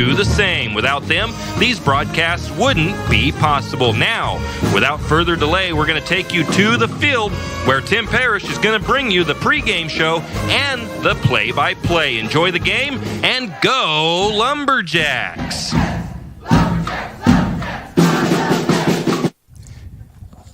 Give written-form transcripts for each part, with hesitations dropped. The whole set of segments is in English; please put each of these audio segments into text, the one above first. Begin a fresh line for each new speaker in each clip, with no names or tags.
do the same. Without them, these broadcasts wouldn't be possible. Now, without further delay, we're going to take you to the field where Tim Parrish is going to bring you the pregame show and the play-by-play. Enjoy the game and go Lumberjacks!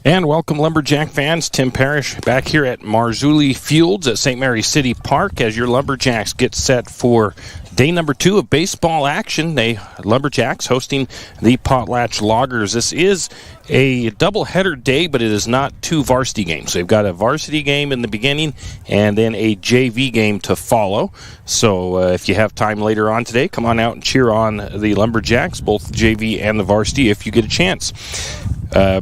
And welcome, Lumberjack fans. Tim Parrish back here at Marzulli Fields at St. Mary's City Park as your Lumberjacks get set for day number 2 of baseball action. Lumberjacks hosting the Potlatch Loggers. This is a doubleheader day, but it is not 2 varsity games. So they've got a varsity game in the beginning and then a JV game to follow. So if you have time later on today, come on out and cheer on the Lumberjacks, both the JV and the varsity, if you get a chance.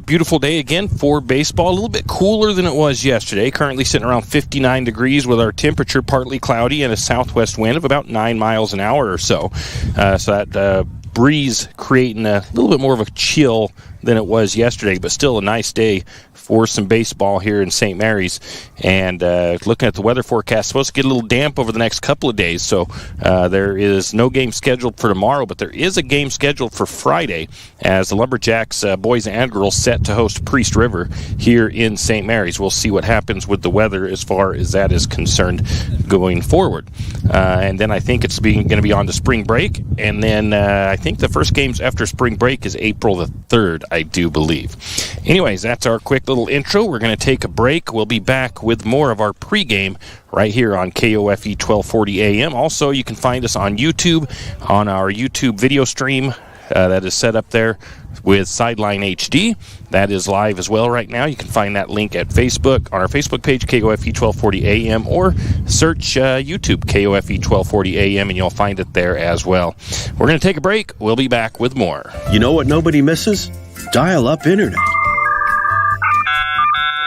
Beautiful day again for baseball. A little bit cooler than it was yesterday. Currently sitting around 59 degrees with our temperature partly cloudy and a southwest wind of about 9 miles an hour or so. So that breeze creating a little bit more of a chill than it was yesterday, but still a nice day for some baseball here in St. Mary's. And looking at the weather forecast, supposed to get a little damp over the next couple of days. So there is no game scheduled for tomorrow, but there is a game scheduled for Friday as the Lumberjacks boys and girls set to host Priest River here in St. Mary's. We'll see what happens with the weather as far as that is concerned going forward. And then I think it's going to be on to spring break. And then I think the first games after spring break is April the 3rd, I do believe. Anyways, that's our quick little intro. We're going to take a break. We'll be back with more of our pregame right here on KOFE 1240 AM. Also, you can find us on YouTube, on our YouTube video stream that is set up there with Sideline HD. That is live as well right now. You can find that link at Facebook, on our Facebook page, KOFE 1240 AM, or search YouTube, KOFE 1240 AM, and you'll find it there as well. We're going to take a break. We'll be back with more.
You know what nobody misses? Dial-up internet.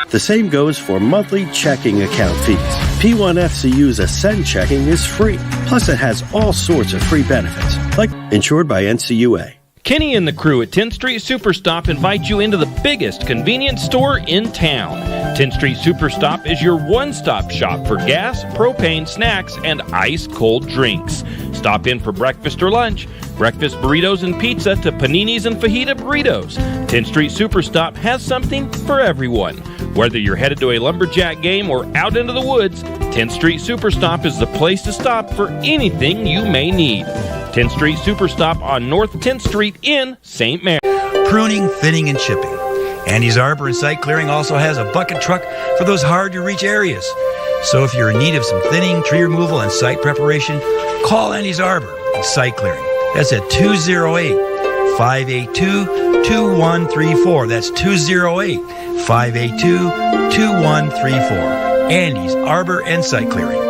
The same goes for monthly checking account fees. P1FCU's Ascend checking is free. Plus, it has all sorts of free benefits, like insured by NCUA.
Kenny and the crew at 10th Street Superstop invite you into the biggest convenience store in town. 10th Street Superstop is your one-stop shop for gas, propane, snacks, and ice-cold drinks. Stop in for breakfast or lunch, breakfast burritos and pizza to paninis and fajita burritos. 10th Street Superstop has something for everyone. Whether you're headed to a Lumberjack game or out into the woods, 10th Street Superstop is the place to stop for anything you may need. 10th Street Superstop on North 10th Street in St. Mary.
Pruning, thinning, and chipping. Andy's Arbor and Site Clearing also has a bucket truck for those hard-to-reach areas. So if you're in need of some thinning, tree removal, and site preparation, call Andy's Arbor and Site Clearing. That's at 208-582-2134. That's 208-582-2134. Andy's Arbor and Site Clearing.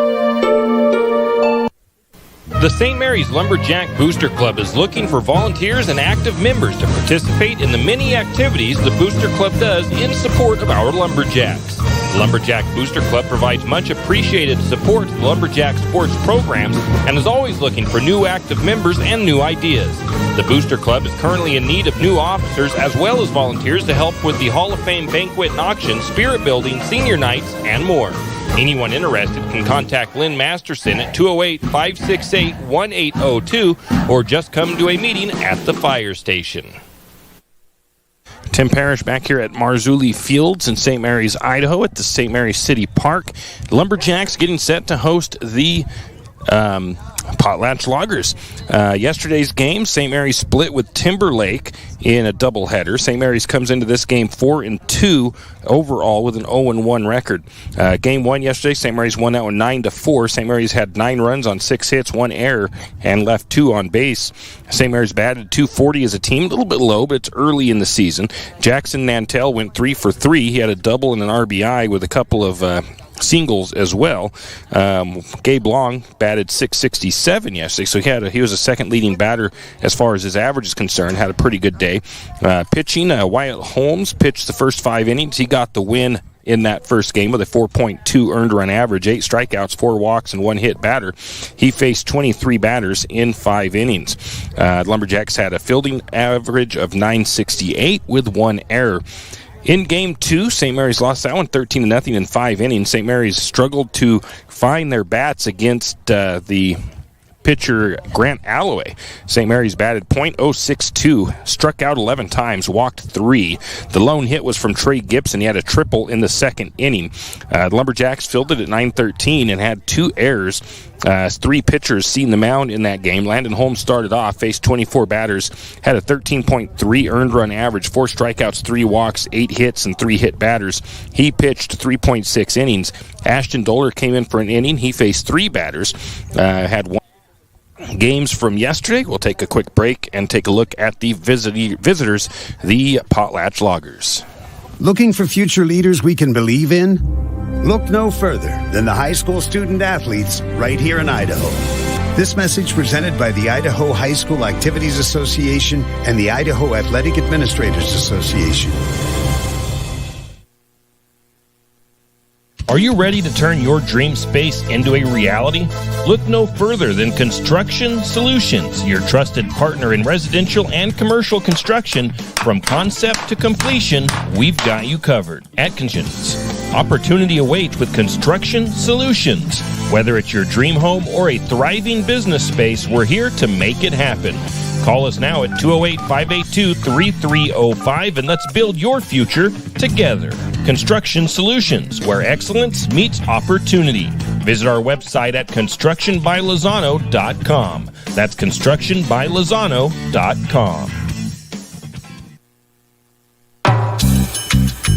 The St. Mary's Lumberjack Booster Club is looking for volunteers and active members to participate in the many activities the Booster Club does in support of our Lumberjacks. The Lumberjack Booster Club provides much appreciated support to the Lumberjack sports programs and is always looking for new active members and new ideas. The Booster Club is currently in need of new officers as well as volunteers to help with the Hall of Fame banquet and auction, spirit building, senior nights, and more. Anyone interested can contact Lynn Masterson at 208-568-1802 or just come to a meeting at the fire station.
Tim Parrish back here at Marzulli Fields in St. Mary's, Idaho at the St. Mary's City Park. Lumberjacks getting set to host the Potlatch Loggers. Yesterday's game, St. Mary's split with Timberlake in a doubleheader. St. Mary's comes into this game 4-2 overall with an 0-1 record. Game 1 yesterday, St. Mary's won that one 9-4. St. Mary's had 9 runs on 6 hits, 1 error, and left 2 on base. St. Mary's batted .240 as a team, a little bit low, but it's early in the season. Jackson Nantel went 3 for 3. He had a double and an RBI with a couple of singles as well. Gabe Long batted .667 yesterday, so he was a second leading batter as far as his average is concerned. Had a pretty good day. Pitching, Wyatt Holmes pitched the first 5 innings. He got the win in that first game with a 4.2 earned run average, 8 strikeouts, 4 walks, and 1 hit batter. He faced 23 batters in 5 innings. Lumberjacks had a fielding average of .968 with 1 error. In Game 2, St. Mary's lost that one 13-0 in 5 innings. St. Mary's struggled to find their bats against the pitcher Grant Alloway. St. Mary's batted .062, struck out 11 times, walked 3. The lone hit was from Trey Gibson. He had a triple in the second inning. The Lumberjacks fielded at 9:13 and had 2 errors. 3 pitchers seen the mound in that game. Landon Holmes started off, faced 24 batters, had a 13.3 earned run average, 4 strikeouts, 3 walks, 8 hits, and 3 hit batters. He pitched 3.6 innings. Ashton Doler came in for an inning. He faced 3 batters, had 1. Games from yesterday. We'll take a quick break and take a look at the visitors, the Potlatch Loggers.
Looking for future leaders we can believe in? Look no further than the high school student athletes right here in Idaho. This message presented by the Idaho High School Activities Association and the Idaho Athletic Administrators Association.
Are you ready to turn your dream space into a reality? Look no further than Construction Solutions, your trusted partner in residential and commercial construction. From concept to completion, we've got you covered. At Constructions, opportunity awaits with Construction Solutions. Whether it's your dream home or a thriving business space, we're here to make it happen. Call us now at 208-582-3305 and let's build your future together. Construction Solutions, where excellence meets opportunity. Visit our website at constructionbylozano.com. That's constructionbylozano.com.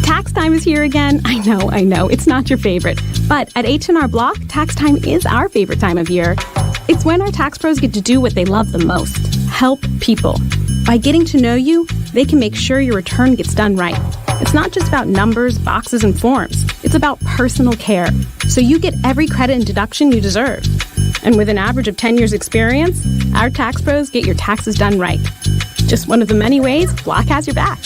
Tax time is here again. I know, it's not your favorite. But at H&R Block, tax time is our favorite time of year. It's when our tax pros get to do what they love the most, help people. By getting to know you, they can make sure your return gets done right. It's not just about numbers, boxes, and forms. It's about personal care, so you get every credit and deduction you deserve. And with an average of 10 years experience, our tax pros get your taxes done right. Just one of the many ways Block has your back.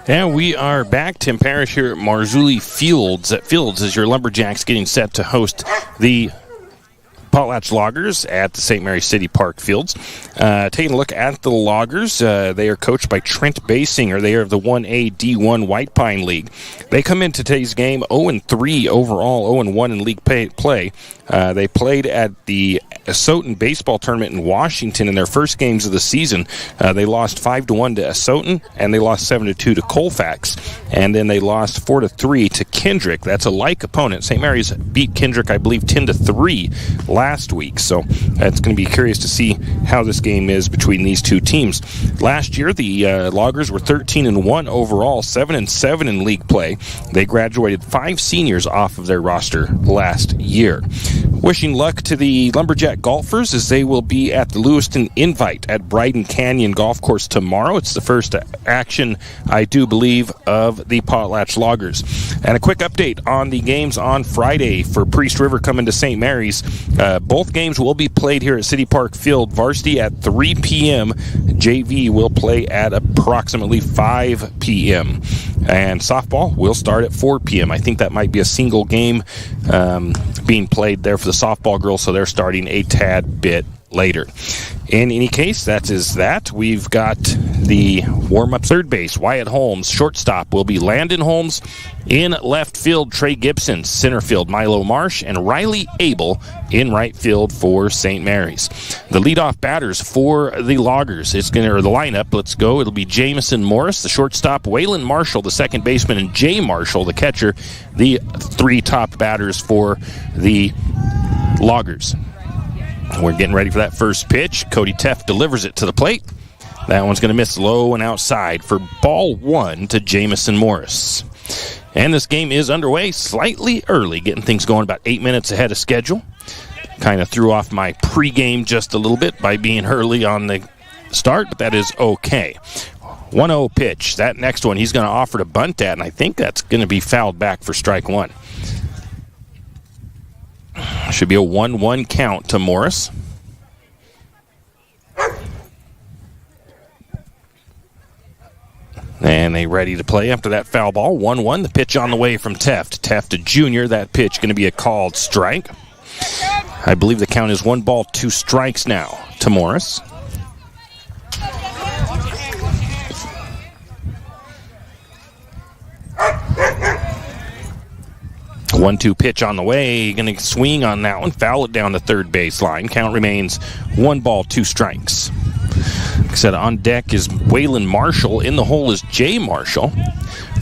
And we are back. Tim Parrish here at Marzulli Fields. At Fields as your Lumberjacks getting set to host the Potlatch Loggers at the St. Mary City Park Fields. Taking a look at the Loggers, they are coached by Trent Basinger. They are of the 1A D1 White Pine League. They come into today's game 0-3 overall, 0-1 in league play. They played at the Asotin baseball tournament in Washington in their first games of the season. They lost 5-1 to Asotin, and they lost 7-2 to Colfax. And then they lost 4-3 to Kendrick. That's a like opponent. St. Mary's beat Kendrick, I believe, 10-3 last week. So it's going to be curious to see how this game is between these two teams. Last year, the Loggers were 13-1 overall, 7-7 in league play. They graduated 5 seniors off of their roster last year. Wishing luck to the Lumberjack golfers as they will be at the Lewiston Invite at Bryden Canyon Golf Course tomorrow. It's the first action, I do believe, of the Potlatch Loggers. And a quick update on the games on Friday for Priest River coming to St. Mary's. Both games will be played here at City Park Field. Varsity at 3 p.m. JV will play at approximately 5 p.m. And softball will start at 4 p.m. I think that might be a single game being played there for the softball girls, so they're starting a tad bit later. In any case, that is that. We've got the warm-up third base, Wyatt Holmes. Shortstop will be Landon Holmes. In left field, Trey Gibson. Center field, Milo Marsh. And Riley Abel in right field for St. Mary's. The leadoff batters for the Loggers, the lineup, let's go. It'll be Jamison Morris, the shortstop, Waylon Marshall, the second baseman, and Jay Marshall, the catcher, the 3 top batters for the Loggers. We're getting ready for that first pitch. Cody Teff delivers it to the plate. That one's going to miss low and outside for ball 1 to Jamison Morris. And this game is underway slightly early, getting things going about 8 minutes ahead of schedule. Kind of threw off my pregame just a little bit by being early on the start, but that is okay. 1-0 pitch. That next one he's going to offer to bunt at, and I think that's going to be fouled back for strike 1. Should be a 1-1 count to Morris. And they ready to play after that foul ball. 1-1, the pitch on the way from Teft. Teft, a junior, that pitch going to be a called strike. I believe the count is 1 ball, 2 strikes now to Morris. 1-2 pitch on the way. Going to swing on that one. Foul it down the third baseline. Count remains 1 ball, 2 strikes. Like I said, on deck is Waylon Marshall. In the hole is Jay Marshall.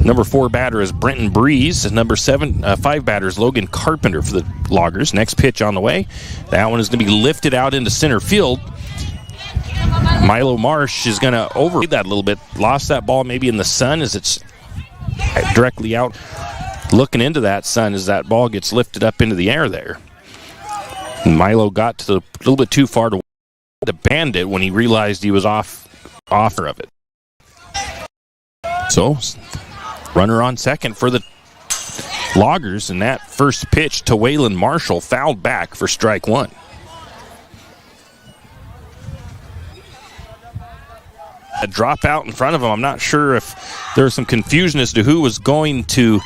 Number 4 batter is Brenton Breeze. Number 5 batter is Logan Carpenter for the Loggers. Next pitch on the way. That one is going to be lifted out into center field. Milo Marsh is going to override that a little bit. Lost that ball maybe in the sun as it's directly out. Looking into that sun as that ball gets lifted up into the air there. Milo got to a little bit too far to band it when he realized he was off of it. So, runner on second for the Loggers, and that first pitch to Waylon Marshall fouled back for strike 1. A drop out in front of him. I'm not sure if there was some confusion as to who was going to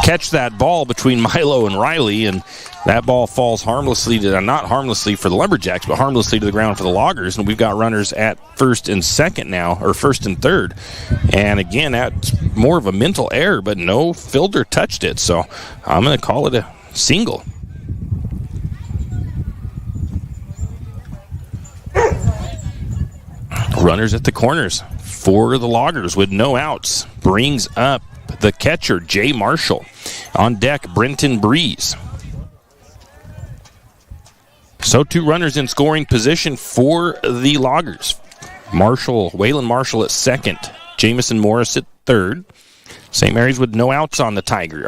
catch that ball between Milo and Riley, and that ball falls harmlessly not harmlessly for the Lumberjacks, but harmlessly to the ground for the Loggers, and we've got runners at first and second now, or first and third. And again, that's more of a mental error, but no fielder touched it, so I'm going to call it a single. Runners at the corners for the Loggers with no outs. Brings up the catcher, Jay Marshall. On deck, Brenton Breeze. So 2 runners in scoring position for the Loggers. Waylon Marshall at second. Jamison Morris at third. St. Mary's with no outs on the Tiger.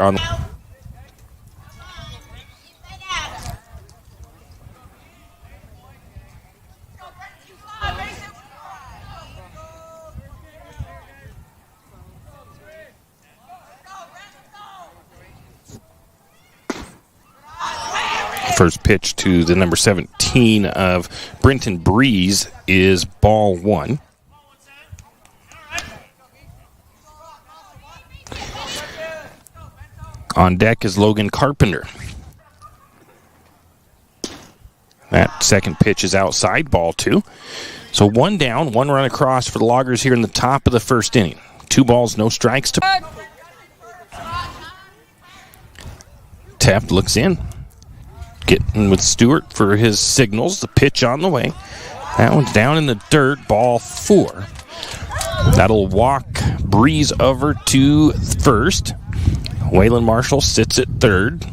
First pitch to the number 17 of Brenton Breeze is ball 1. On deck is Logan Carpenter. That second pitch is outside, ball 2. So 1 down, 1 run across for the Loggers here in the top of the first inning. 2 balls, no strikes to Tepp. Looks in. Getting with Stewart for his signals. The pitch on the way. That one's down in the dirt. Ball 4. That'll walk Breeze over to first. Waylon Marshall sits at third.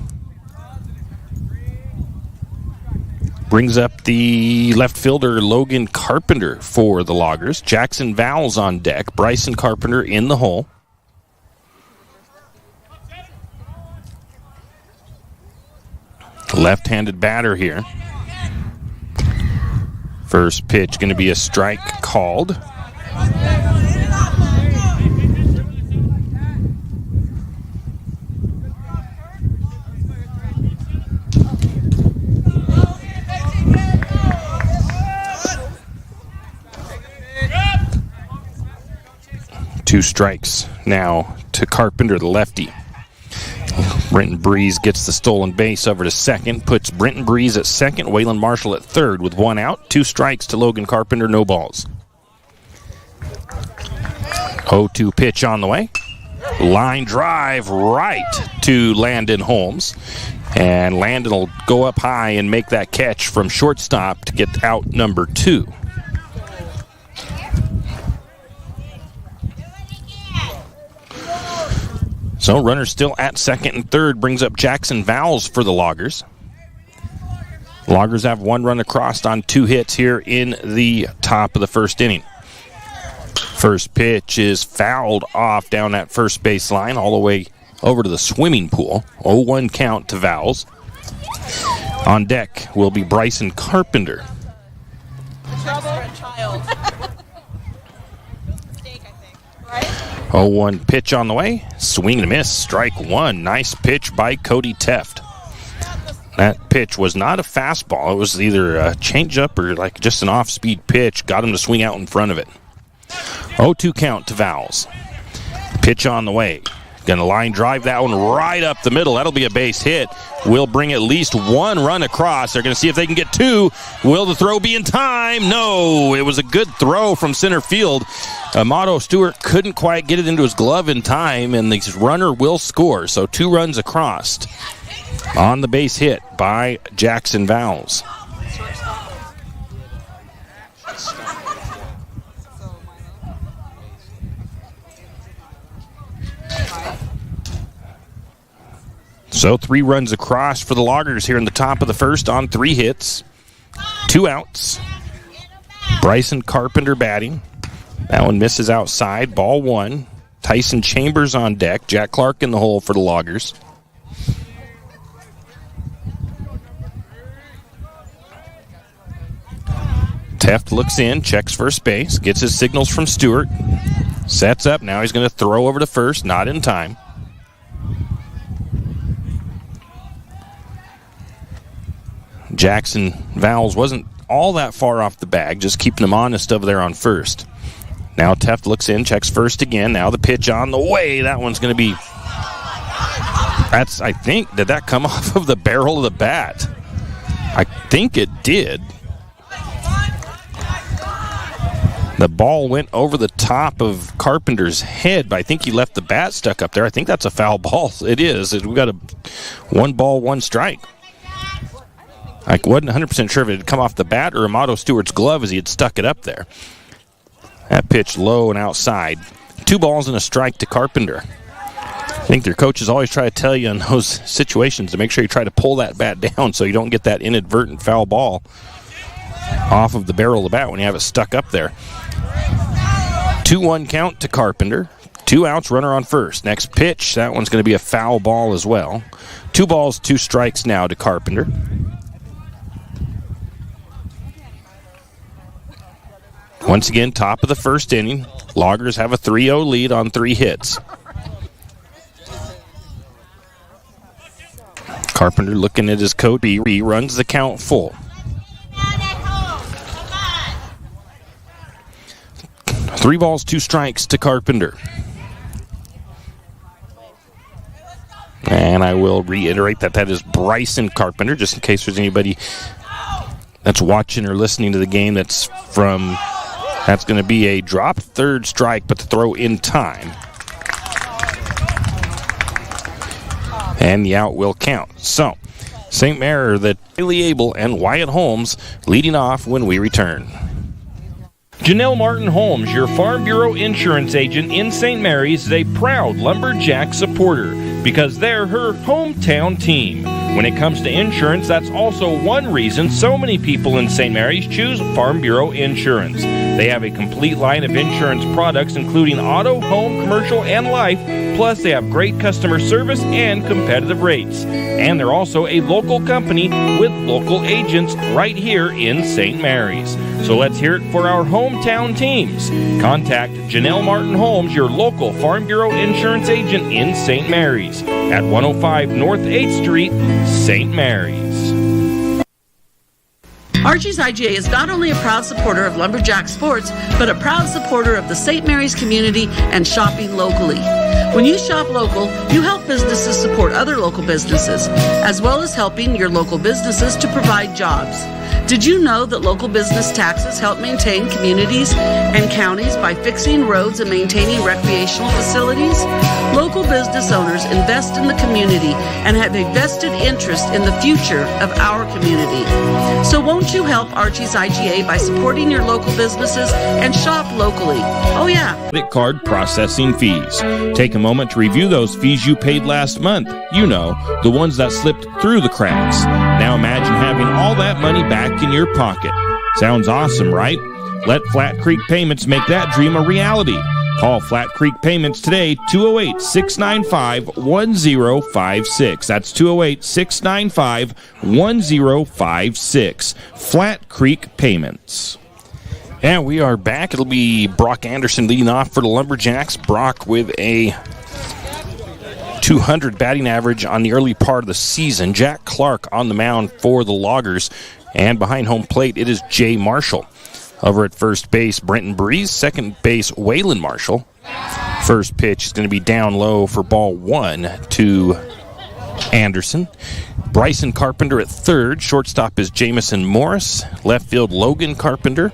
Brings up the left fielder Logan Carpenter for the Loggers. Jackson Vowles on deck. Bryson Carpenter in the hole. Left-handed batter here. First pitch going to be a strike called. Two strikes now to Carpenter, the lefty. Brenton Breeze gets the stolen base over to second, puts Brenton Breeze at second, Waylon Marshall at third with 1 out. 2 strikes to Logan Carpenter, no balls. 0-2 pitch on the way. Line drive right to Landon Holmes. And Landon will go up high and make that catch from shortstop to get out number 2. So runner still at second and third, brings up Jackson Vowles for the Loggers. Loggers have 1 run across on 2 hits here in the top of the first inning. First pitch is fouled off down that first base line all the way over to the swimming pool. 0-1 count to Vowles. On deck will be Bryson Carpenter. 0-1 pitch on the way. Swing and a miss. Strike 1. Nice pitch by Cody Teft. That pitch was not a fastball. It was either a changeup or like just an off-speed pitch. Got him to swing out in front of it. 0-2 count to Vowles. Pitch on the way. Going to line drive that one right up the middle. That'll be a base hit. Will bring at least one run across. They're going to see if they can get two. Will the throw be in time? No, it was a good throw from center field. Amato Stewart couldn't quite get it into his glove in time, and the runner will score. So 2 runs across on the base hit by Jackson Vowles. So 3 runs across for the Loggers here in the top of the first on 3 hits. 2 outs. Bryson Carpenter batting. That one misses outside. Ball 1. Tyson Chambers on deck. Jack Clark in the hole for the Loggers. Teft looks in, checks first base, gets his signals from Stewart. Sets up. Now he's going to throw over to first. Not in time. Jackson Vowles wasn't all that far off the bag, just keeping him honest over there on first. Now Teft looks in, checks first again. Now the pitch on the way. That one's going to be... I think, did that come off of the barrel of the bat? I think it did. The ball went over the top of Carpenter's head, but I think he left the bat stuck up there. I think that's a foul ball. It is. We got a 1 ball, 1 strike. I wasn't 100% sure if it had come off the bat or Amato Stewart's glove as he had stuck it up there. That pitch low and outside. 2 balls and a strike to Carpenter. I think their coaches always try to tell you in those situations to make sure you try to pull that bat down so you don't get that inadvertent foul ball off of the barrel of the bat when you have it stuck up there. 2-1 count to Carpenter. 2 outs, runner on first. Next pitch, that one's going to be a foul ball as well. 2 balls, 2 strikes now to Carpenter. Once again, top of the first inning. Loggers have a 3-0 lead on 3 hits. Carpenter looking at his coach. He runs the count full. 3 balls, 2 strikes to Carpenter. And I will reiterate that is Bryson Carpenter, just in case there's anybody that's watching or listening to the game that's going to be a drop, 3rd strike, but the throw in time. And the out will count. So, St. Mary, the Haley Abel and Wyatt Holmes leading off when we return.
Janelle Martin Holmes, your Farm Bureau insurance agent in St. Mary's, is a proud Lumberjack supporter because they're her hometown team. When it comes to insurance, that's also one reason so many people in St. Mary's choose Farm Bureau Insurance. They have a complete line of insurance products including auto, home, commercial, and life, plus they have great customer service and competitive rates. And they're also a local company with local agents right here in St. Mary's. So let's hear it for our hometown teams. Contact Janelle Martin Holmes, your local Farm Bureau insurance agent in St. Mary's at 105 North 8th Street, St. Mary's.
Archie's IGA is not only a proud supporter of Lumberjack sports, but a proud supporter of the St. Mary's community and shopping locally. When you shop local, you help businesses support other local businesses, as well as helping your local businesses to provide jobs. Did you know that local business taxes help maintain communities and counties by fixing roads and maintaining recreational facilities? Local business owners invest in the community and have a vested interest in the future of our community. So won't you help Archie's IGA by supporting your local businesses and shop locally? Oh yeah.
Credit card processing fees. Take a moment to review those fees you paid last month. You know, the ones that slipped through the cracks. Now imagine having all that money back in your pocket. Sounds awesome, right? Let Flat Creek Payments make that dream a reality. Call Flat Creek Payments today, 208-695-1056. That's 208-695-1056. Flat Creek Payments.
And we are back. It'll be Brock Anderson leading off for the Lumberjacks. Brock with a 200 batting average on the early part of the season. Jack Clark on the mound for the Loggers. And behind home plate, it is Jay Marshall. Over at first base, Brenton Breeze. Second base, Waylon Marshall. First pitch is going to be down low for ball 1 to Anderson. Bryson Carpenter at third. Shortstop is Jamison Morris. Left field, Logan Carpenter.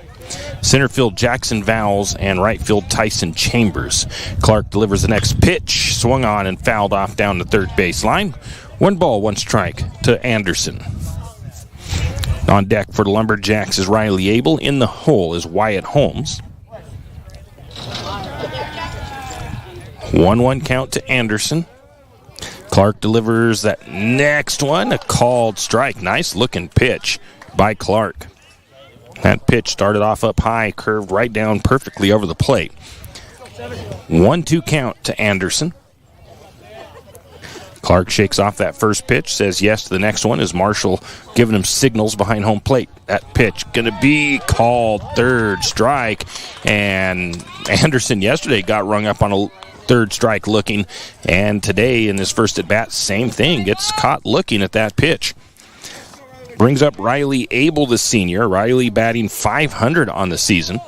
Center field, Jackson Vowles. And right field, Tyson Chambers. Clark delivers the next pitch. Swung on and fouled off down the third baseline. 1 ball, 1 strike to Anderson. On deck for the Lumberjacks is Riley Abel. In the hole is Wyatt Holmes. 1-1 count to Anderson. Clark delivers that next one, a called strike. Nice looking pitch by Clark. That pitch started off up high, curved right down perfectly over the plate. 1-2 count to Anderson. Clark shakes off that first pitch, says yes to the next one as Marshall giving him signals behind home plate. That pitch going to be called third strike. And Anderson yesterday got rung up on a third strike looking. And today in his first at bat, same thing. Gets caught looking at that pitch. Brings up Riley Abel, the senior. Riley batting .500 on the season.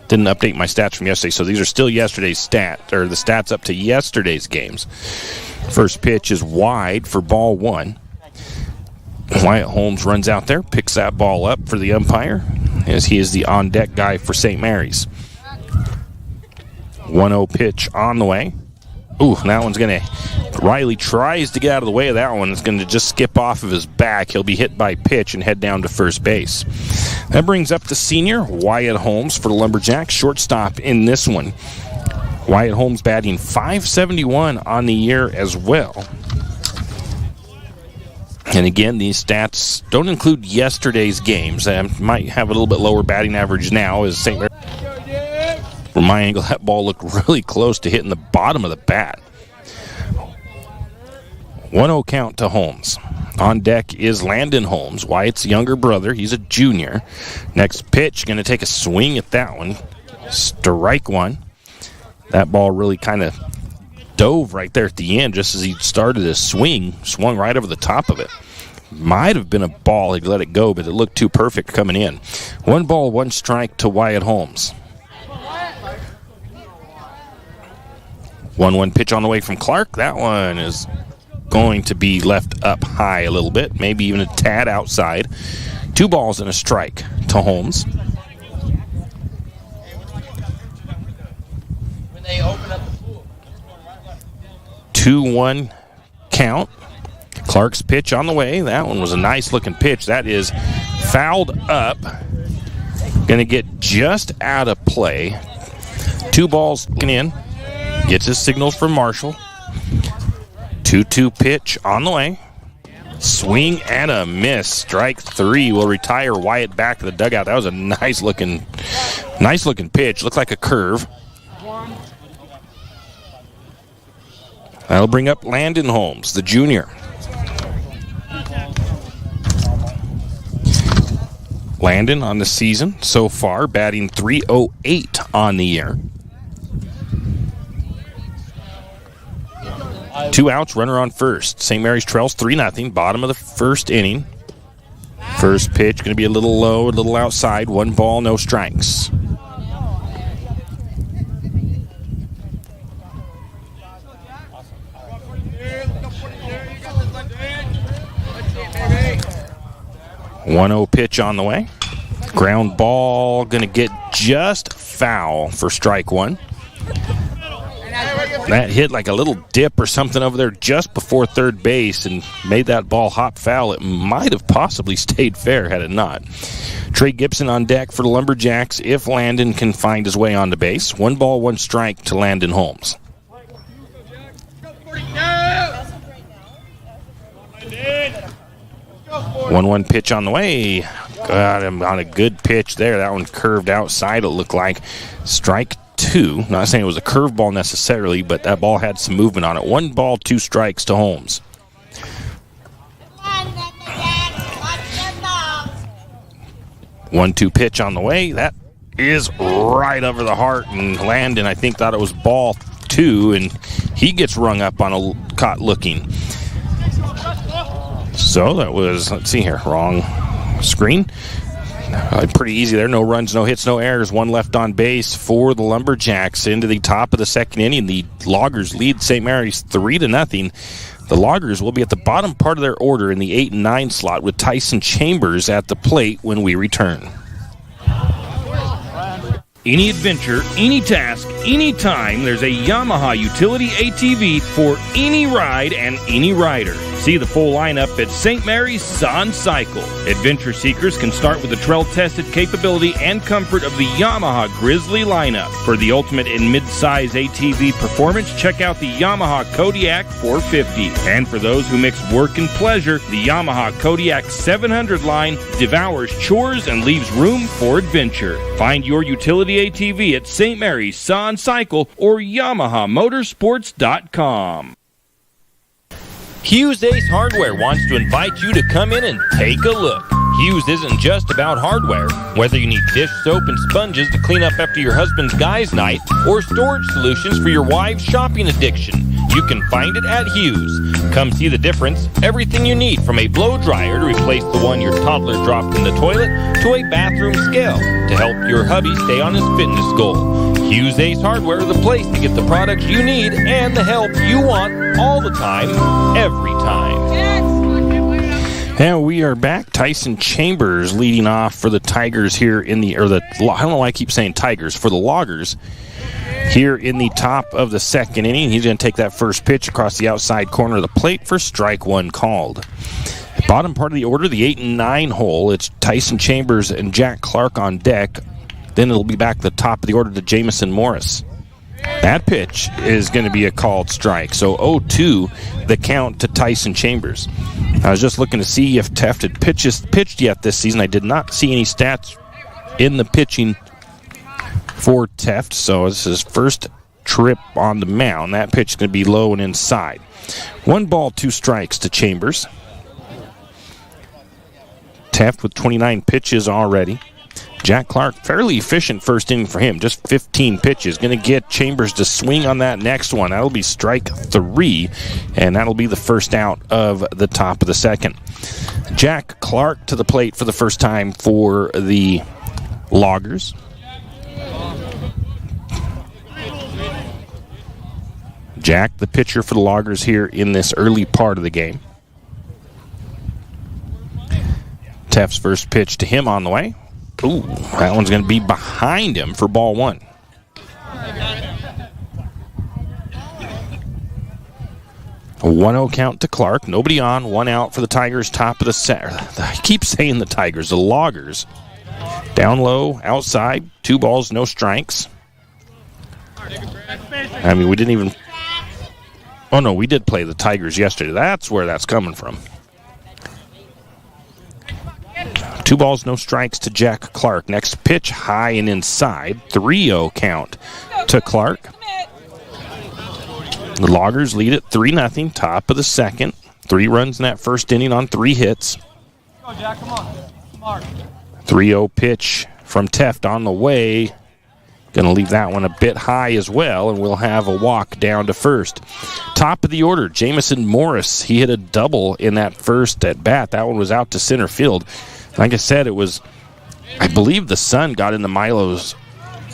Didn't update my stats from yesterday, so these are still yesterday's stats, or the stats up to yesterday's games. First pitch is wide for ball 1. Wyatt Holmes runs out there, picks that ball up for the umpire, as he is the on-deck guy for St. Mary's. 1-0 pitch on the way. Ooh, that one's going to... Riley tries to get out of the way of that one. It's going to just skip off of his back. He'll be hit by pitch and head down to first base. That brings up the senior, Wyatt Holmes, for the Lumberjacks. Shortstop in this one. Wyatt Holmes batting .571 on the year as well. And again, these stats don't include yesterday's games. They might have a little bit lower batting average now as St. Mary. From my angle, that ball looked really close to hitting the bottom of the bat. 1-0 count to Holmes. On deck is Landon Holmes, Wyatt's younger brother. He's a junior. Next pitch, going to take a swing at that one. Strike 1. That ball really kind of dove right there at the end just as he started his swing. Swung right over the top of it. Might have been a ball. He let it go, but it looked too perfect coming in. 1 ball, 1 strike to Wyatt Holmes. 1-1 pitch on the way from Clark. That one is going to be left up high a little bit, maybe even a tad outside. 2 balls and a strike to Holmes. 2-1 count. Clark's pitch on the way. That one was a nice looking pitch. That is fouled up. Going to get just out of play. 2 balls in. Gets his signals from Marshall. 2-2 pitch on the way. Swing and a miss. Strike 3 will retire Wyatt back to the dugout. That was a nice looking pitch. Looked like a curve. That'll bring up Landon Holmes, the junior. Landon on the season so far, batting .308 on the year. 2 outs, runner on first. St. Mary's trails 3-0, bottom of the first inning. First pitch going to be a little low, a little outside. 1 ball, no strikes. .1-0 pitch on the way. Ground ball going to get just foul for strike 1. That hit like a little dip or something over there just before third base and made that ball hop foul. It might have possibly stayed fair had it not. Trey Gibson on deck for the Lumberjacks if Landon can find his way onto base. 1 ball, 1 strike to Landon Holmes. 1-1 pitch on the way. Got him on a good pitch there. That one curved outside, it looked like. Strike 2. Not saying it was a curveball necessarily, but that ball had some movement on it. 1 ball, 2 strikes to Holmes. One-two pitch on the way. That is right over the heart, and Landon, I think, thought it was ball 2, and he gets rung up on a caught looking. So that was, let's see here, wrong screen. Pretty easy there. No runs, no hits, no errors. One left on base for the Lumberjacks into the top of the second inning. The Loggers lead St. Mary's 3-0. The Loggers will be at the bottom part of their order in the 8 and 9 slot with Tyson Chambers at the plate when we return.
Any adventure, any task, any time, there's a Yamaha utility ATV for any ride and any rider. See the full lineup at St. Mary's Sun Cycle. Adventure seekers can start with the trail-tested capability and comfort of the Yamaha Grizzly lineup. For the ultimate in mid-size ATV performance, check out the Yamaha Kodiak 450. And for those who mix work and pleasure, the Yamaha Kodiak 700 line devours chores and leaves room for adventure. Find your utility ATV at St. Mary's Sun Cycle or YamahaMotorsports.com.
Hughes Ace Hardware wants to invite you to come in and take a look. Hughes isn't just about hardware. Whether you need dish soap and sponges to clean up after your husband's guys' night or storage solutions for your wife's shopping addiction, you can find it at Hughes. Come see the difference. Everything you need from a blow dryer to replace the one your toddler dropped in the toilet to a bathroom scale to help your hubby stay on his fitness goal. Hughes Ace Hardware, the place to get the products you need and the help you want all the time, every time. And we are back. Tyson Chambers leading off for the Tigers here in the, I don't know why I keep saying Tigers, for the Loggers here in the top of the second inning. He's going to take that first pitch across the outside corner of the plate for strike one called. Bottom part of the order, the 8 and 9 hole, it's Tyson Chambers and Jack Clark on deck. Then it'll be back to the top of the order to Jamison Morris. That pitch is going to be a called strike. So 0-2 the count to Tyson Chambers. I was just looking to see if Teft had pitched yet this season. I did not see any stats in the pitching for Teft. So this is his first trip on the mound. That pitch is going to be low and inside. 1 ball, 2 strikes to Chambers. Teft with 29 pitches already. Jack Clark, fairly efficient first inning for him, just 15 pitches. Going to get Chambers to swing on that next one. That'll be strike 3, and that'll be the first out of the top of the second. Jack Clark to the plate for the first time for the Loggers. Jack, the pitcher for the Loggers here in this early part of the game. Teft's first pitch to him on the way. Ooh, that one's going to be behind him for ball 1. A 1-0 count to Clark. Nobody on. 1 out for the Tigers. Top of the set. I keep saying the Tigers. The Loggers. Down low, outside. 2 balls, no strikes. I mean, we didn't even... Oh, no, we did play the Tigers yesterday. That's where that's coming from. 2 balls, no strikes to Jack Clark. Next pitch, high and inside. 3-0 count to Clark. The Loggers lead it 3-0, top of the second. 3 runs in that first inning on 3 hits. 3-0 pitch from Teft on the way. Going to leave that one a bit high as well, and we'll have a walk down to first. Top of the order, Jamison Morris. He hit a double in that first at bat. That one was out to center field. Like I said, it was, I believe the sun got into Milo's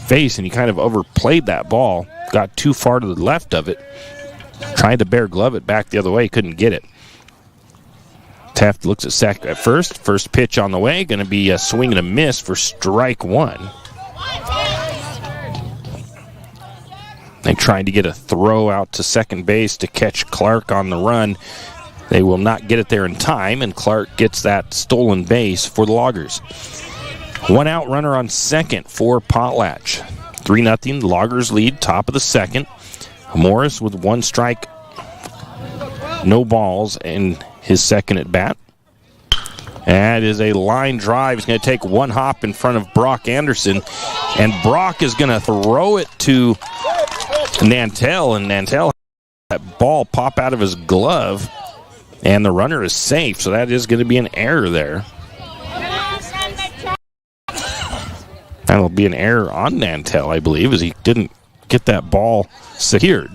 face, and he kind of overplayed that ball. Got too far to the left of it. Tried to bare glove it back the other way, couldn't get it. Teft looks at first. First pitch on the way, going to be a swing and a miss for strike 1. They tried to get a throw out to second base to catch Clark on the run. They will not get it there in time, and Clark gets that stolen base for the Loggers. 1 out runner on second for Potlatch. 3-0, the Loggers lead, top of the second. Morris with 1 strike, no balls in his second at bat. That is a line drive. He's going to take 1 hop in front of Brock Anderson, and Brock is going to throw it to Nantel, and Nantel had that ball pop out of his glove. And the runner is safe, so that is going to be an error there. That'll be an error on Nantel, I believe, as he didn't get that ball secured.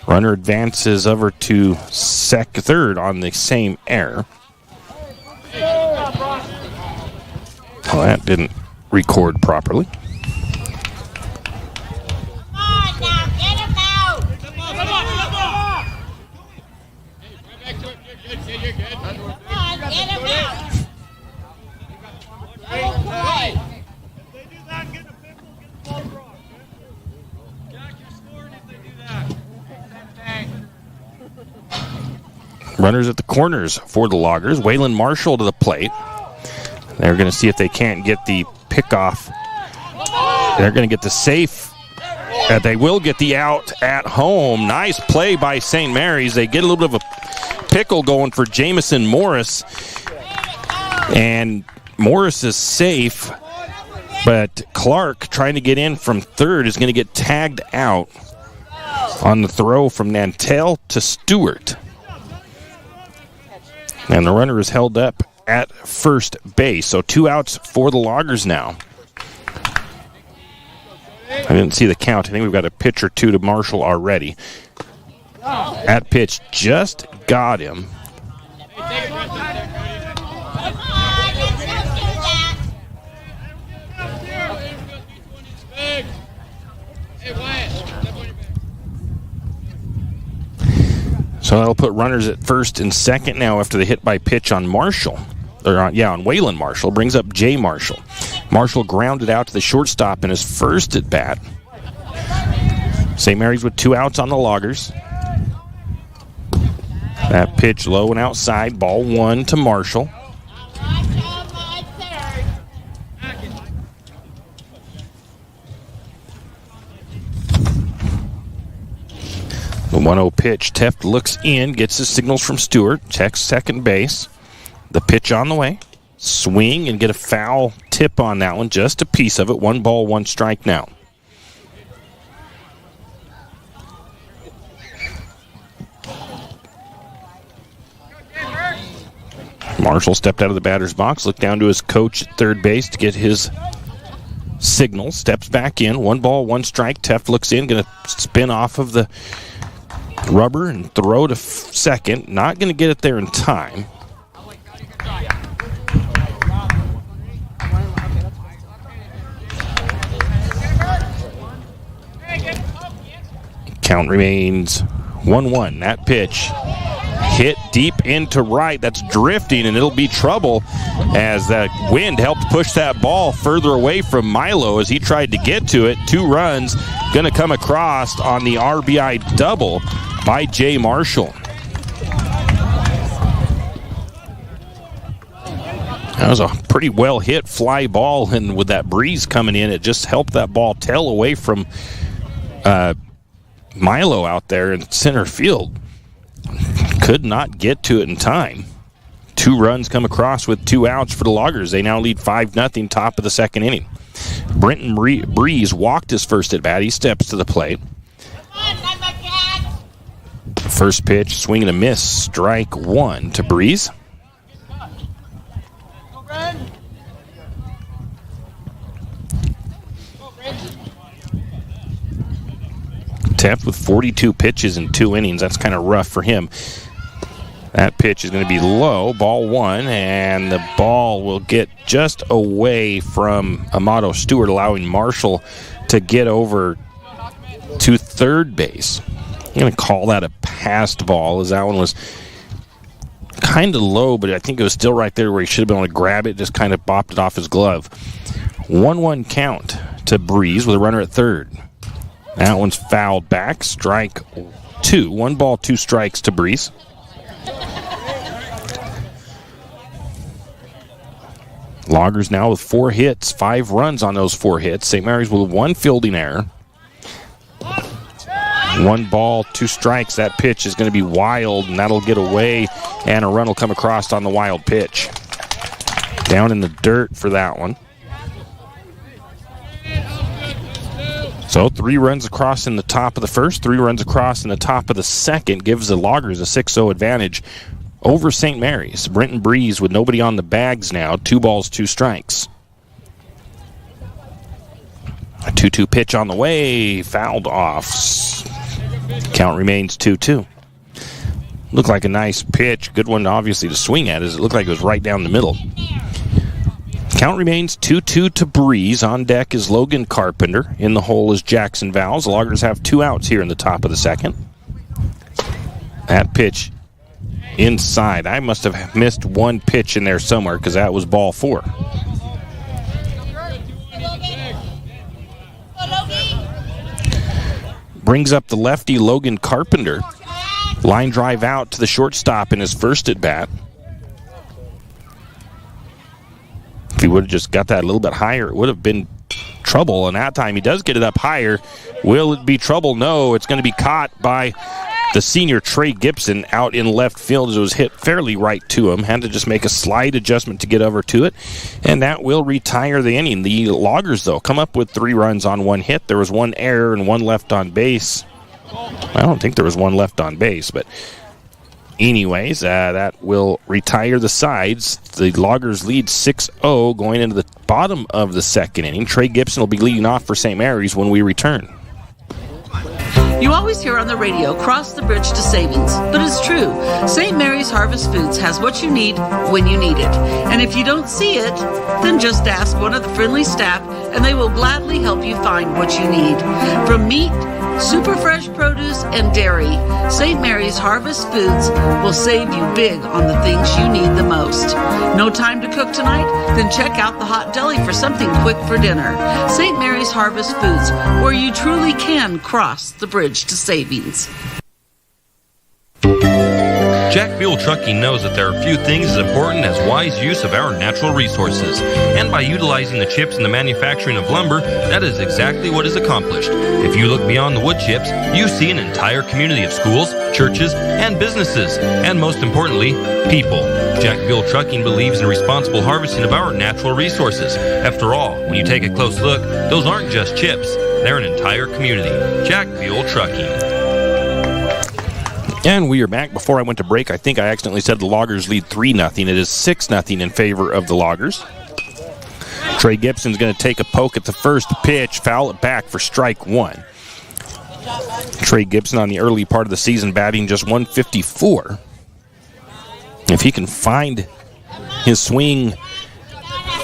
Runner advances over to third on the same error. Well, that didn't record properly. Runners at the corners for the Loggers. Waylon Marshall to the plate. They're going to see if they can't get the pickoff. They're going to get the safe. They will get the out at home. Nice play by St. Mary's. They get a little bit of a pickle going for Jamison Morris. And Morris is safe, but Clark, trying to get in from third, is going to get tagged out on the throw from Nantel to Stewart. And the runner is held up at first base. So 2 outs for the Loggers now. I didn't see the count. I think we've got a pitch or two to Marshall already. That pitch just got him. So that'll put runners at first and second now after the hit by pitch on Marshall. On Waylon Marshall. Brings up Jay Marshall. Marshall grounded out to the shortstop in his first at bat. St. Mary's with 2 outs on the Loggers. That pitch low and outside. Ball 1 to Marshall. The 1-0 pitch. Teft looks in, gets his signals from Stewart, checks second base. The pitch on the way. Swing and get a foul tip on that one. Just a piece of it. 1 ball, 1 strike now. Marshall stepped out of the batter's box, looked down to his coach at third base to get his signal. Steps back in. 1 ball, 1 strike. Teft looks in, going to spin off of the rubber and throw to second. Not going to get it there in time. Count remains 1-1. That pitch hit deep into right. That's drifting, and it'll be trouble as that wind helped push that ball further away from Milo as he tried to get to it. 2 runs going to come across on the RBI double by Jay Marshall. That was a pretty well hit fly ball, and with that breeze coming in, it just helped that ball tail away from Milo out there in center field. Could not get to it in time. 2 runs come across with 2 outs for the Loggers. They now lead 5-0, top of the second inning. Brenton Breeze walked his first at bat. He steps to the plate. First pitch, swing and a miss. Strike 1 to Breeze. Teft with 42 pitches in 2 innings. That's kind of rough for him. That pitch is going to be low, ball 1, and the ball will get just away from Amato Stewart, allowing Marshall to get over to third base. I'm going to call that a passed ball, as that one was kind of low, but I think it was still right there where he should have been able to grab it, just kind of bopped it off his glove. 1-1 count to Breeze with a runner at third. That one's fouled back, strike 2. 1 ball, 2 strikes to Breeze. Loggers now with 4 hits, 5 runs on those 4 hits. St. Mary's with 1 fielding error. 1 ball, 2 strikes. That pitch is going to be wild, and that'll get away, and a run will come across on the wild pitch. Down in the dirt for that one. So 3 runs across in the top of the first, 3 runs across in the top of the second gives the Loggers a 6-0 advantage over St. Mary's. Brenton Breeze with nobody on the bags now. 2 balls, 2 strikes. A 2-2 pitch on the way. Fouled off. Count remains 2-2. Looked like a nice pitch. Good one, obviously, to swing at, as it looked like it was right down the middle. Count remains 2-2 to Breeze. On deck is Logan Carpenter. In the hole is Jackson Vowles. The Loggers have 2 outs here in the top of the second. That pitch inside. I must have missed one pitch in there somewhere because that was ball 4. Brings up the lefty Logan Carpenter. Line drive out to the shortstop in his first at bat. If he would have just got that a little bit higher, it would have been trouble. And that time he does get it up higher. Will it be trouble? No, it's going to be caught by the senior Trey Gibson out in left field as it was hit fairly right to him. Had to just make a slight adjustment to get over to it. And that will retire the inning. The Loggers, though, come up with 3 runs on 1 hit. There was 1 error and 1 left on base. I don't think there was 1 left on base, but anyways, that will retire the sides. The Loggers lead 6-0 going into the bottom of the second inning. Trey Gibson will be leading off for St. Mary's when we return.
You always hear on the radio, cross the bridge to savings. But it's true. St. Mary's Harvest Foods has what you need when you need it. And if you don't see it, then just ask one of the friendly staff and they will gladly help you find what you need. From meat, super fresh produce, and dairy, St. Mary's Harvest Foods will save you big on the things you need the most. No time to cook tonight? Then check out the Hot Deli for something quick for dinner. St. Mary's Harvest Foods, where you truly can cross the bridge to savings.
Jack Buell Trucking knows that there are few things as important as wise use of our natural resources. And by utilizing the chips in the manufacturing of lumber, that is exactly what is accomplished. If you look beyond the wood chips, you see an entire community of schools, churches, and businesses. And most importantly, people. Jack Buell Trucking believes in responsible harvesting of our natural resources. After all, when you take a close look, those aren't just chips. They're an entire community. Jack Buell Trucking.
And we are back. Before I went to break, I think I accidentally said the Loggers lead 3-0. It is 6-0 in favor of the Loggers. Trey Gibson's going to take a poke at the first pitch, foul it back for strike 1. Trey Gibson on the early part of the season batting just .154. If he can find his swing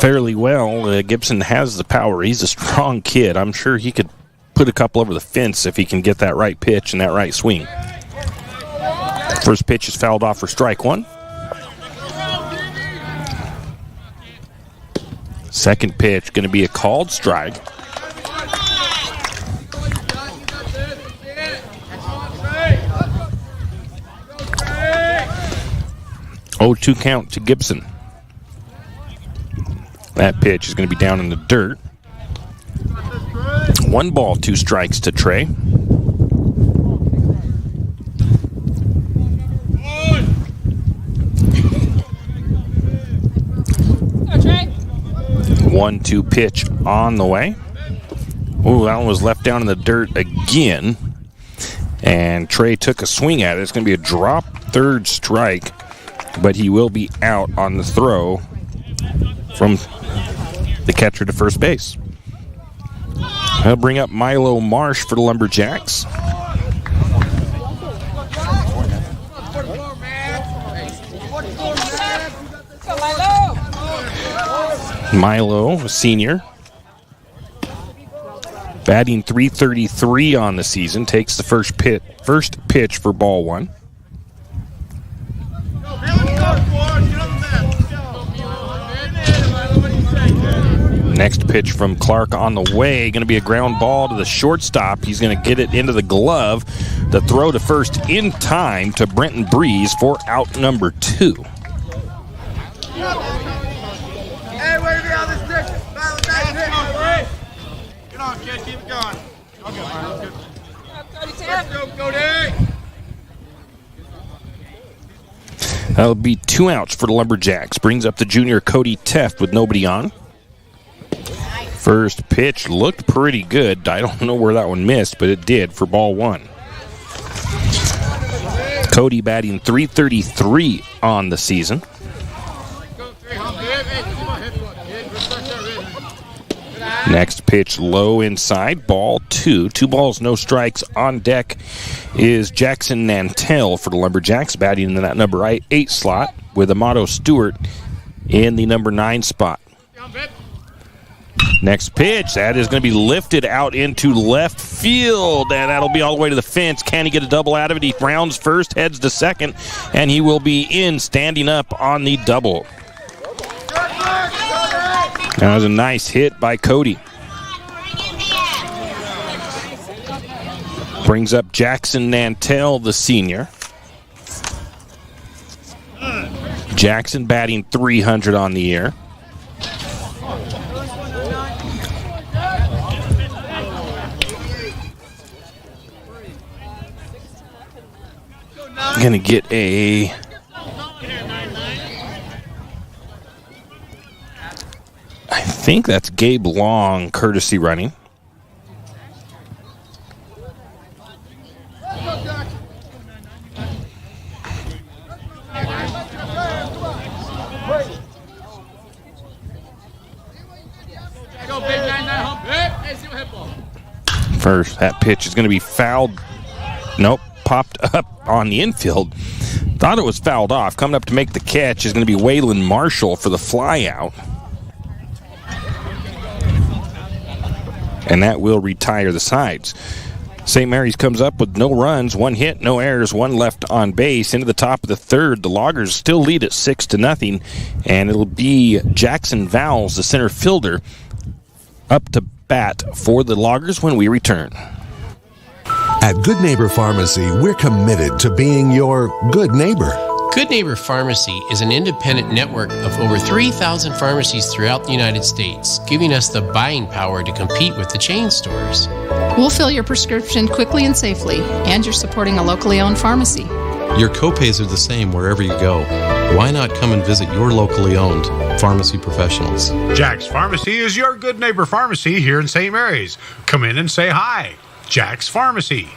fairly well, Gibson has the power. He's a strong kid. I'm sure he could put a couple over the fence if he can get that right pitch and that right swing. First pitch is fouled off for strike 1. Second pitch going to be a called strike. 0-2 count to Gibson. That pitch is going to be down in the dirt. 1 ball, 2 strikes to Trey. One, 2 pitch on the way. Ooh, that one was left down in the dirt again. And Trey took a swing at it. It's going to be a drop third strike, but he will be out on the throw from the catcher to first base. He'll bring up Milo Marsh for the Lumberjacks. Milo, a senior, batting .333 on the season, takes the first pitch for ball 1. Next pitch from Clark on the way, going to be a ground ball to the shortstop. He's going to get it into the glove. The throw to first in time to Brenton Breeze for out number 2.
Hey, way to be on this stick. Get on, kid. Keep it going. Okay, man. Let's go, Cody.
That'll be 2 outs for the Lumberjacks. Brings up the junior Cody Teft with nobody on. First pitch looked pretty good. I don't know where that one missed, but it did for ball 1. Cody batting .333 on the season. Next pitch low inside, ball 2. 2 balls, no strikes. On deck is Jackson Nantel for the Lumberjacks, batting in that number 8 slot with Amato Stewart in the number 9 spot. Next pitch, that is going to be lifted out into left field, and that'll be all the way to the fence. Can he get a double out of it? He rounds first, heads to second, and he will be in, standing up on the double. That was a nice hit by Cody. Brings up Jackson Nantel, the senior. Jackson batting .300 on the year. Gonna get a I think that's Gabe Long courtesy running. First, that pitch is going to be fouled. Nope, popped up on the infield. Thought it was fouled off. Coming up to make the catch is going to be Waylon Marshall for the fly out. And that will retire the sides. St. Mary's comes up with no runs, 1 hit, no errors, 1 left on base. Into the top of the third, the Loggers still lead at 6-0, and it'll be Jackson Vowles, the center fielder, up to bat for the Loggers when we return.
At Good Neighbor Pharmacy, we're committed to being your good neighbor.
Good Neighbor Pharmacy is an independent network of over 3,000 pharmacies throughout the United States, giving us the buying power to compete with the chain stores.
We'll fill your prescription quickly and safely, and you're supporting a locally owned pharmacy.
Your copays are the same wherever you go. Why not come and visit your locally owned pharmacy professionals?
Jack's Pharmacy is your Good Neighbor Pharmacy here in St. Mary's. Come in and say hi. Jack's Pharmacy.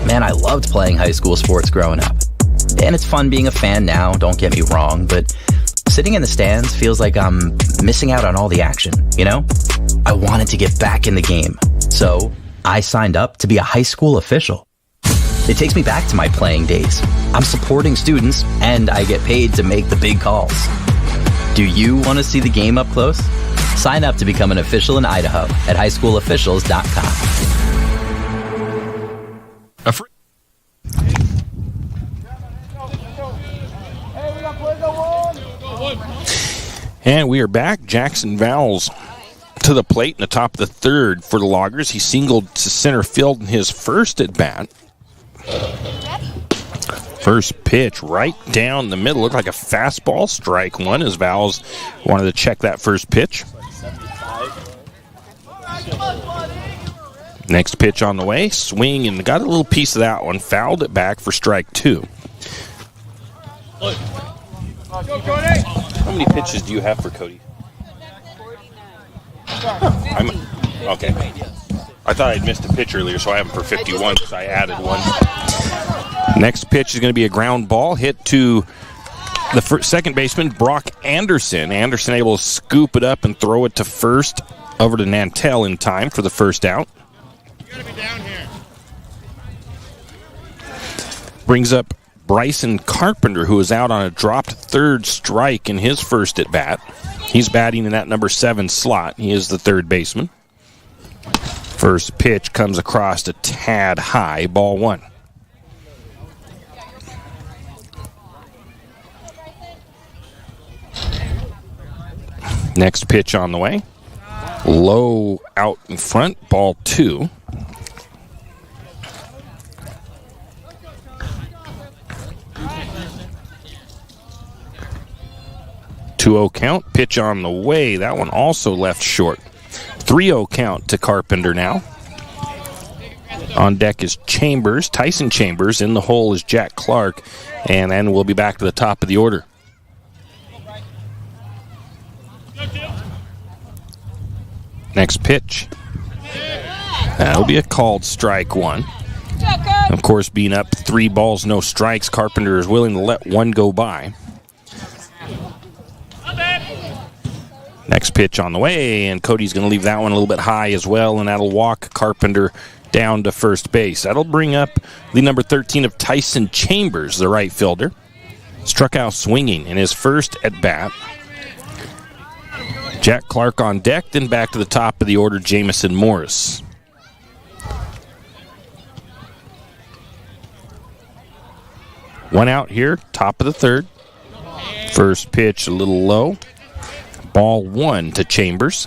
Man, I loved playing high school sports growing up. And it's fun being a fan now, don't get me wrong, but sitting in the stands feels like I'm missing out on all the action, you know? I wanted to get back in the game, so I signed up to be a high school official. It takes me back to my playing days. I'm supporting students, and I get paid to make the big calls. Do you want to see the game up close? Sign up to become an official in Idaho at highschoolofficials.com.
And we are back. Jackson Vowles to the plate in the top of the third for the Loggers. He singled to center field in his first at bat. First pitch right down the middle. Looked like a fastball. Strike one as Vowles wanted to check that first pitch. Next pitch on the way. Swing and got a little piece of that one. Fouled it back for strike two. How many pitches do you have for Cody? Okay. I thought I'd missed a pitch earlier, so I have him for 51 because I added one. Next pitch is going to be a ground ball hit to the second baseman, Brock Anderson. Anderson able to scoop it up and throw it to first over to Nantel in time for the first out.
You gotta be down here.
Brings up Bryson Carpenter, who is out on a dropped third strike in his first at bat. He's batting in that number 7 slot. He is the third baseman. First pitch comes across a tad high, ball one. Next pitch on the way. Low out in front, ball two. .2-0 count, pitch on the way. That one also left short. 3-0 count to Carpenter now. On deck is Chambers, Tyson Chambers. In the hole is Jack Clark. And then we'll be back to the top of the order. Next pitch. That'll be a called strike one. Of course, being up 3 balls, no strikes, Carpenter is willing to let one go by. Next pitch on the way, and Cody's going to leave that one a little bit high as well, and that'll walk Carpenter down to first base. That'll bring up the number 13 of Tyson Chambers, the right fielder. Struck out swinging in his first at bat. Jack Clark on deck, then back to the top of the order, Jamison Morris. One out here, top of the third. First pitch a little low. Ball 1 to Chambers.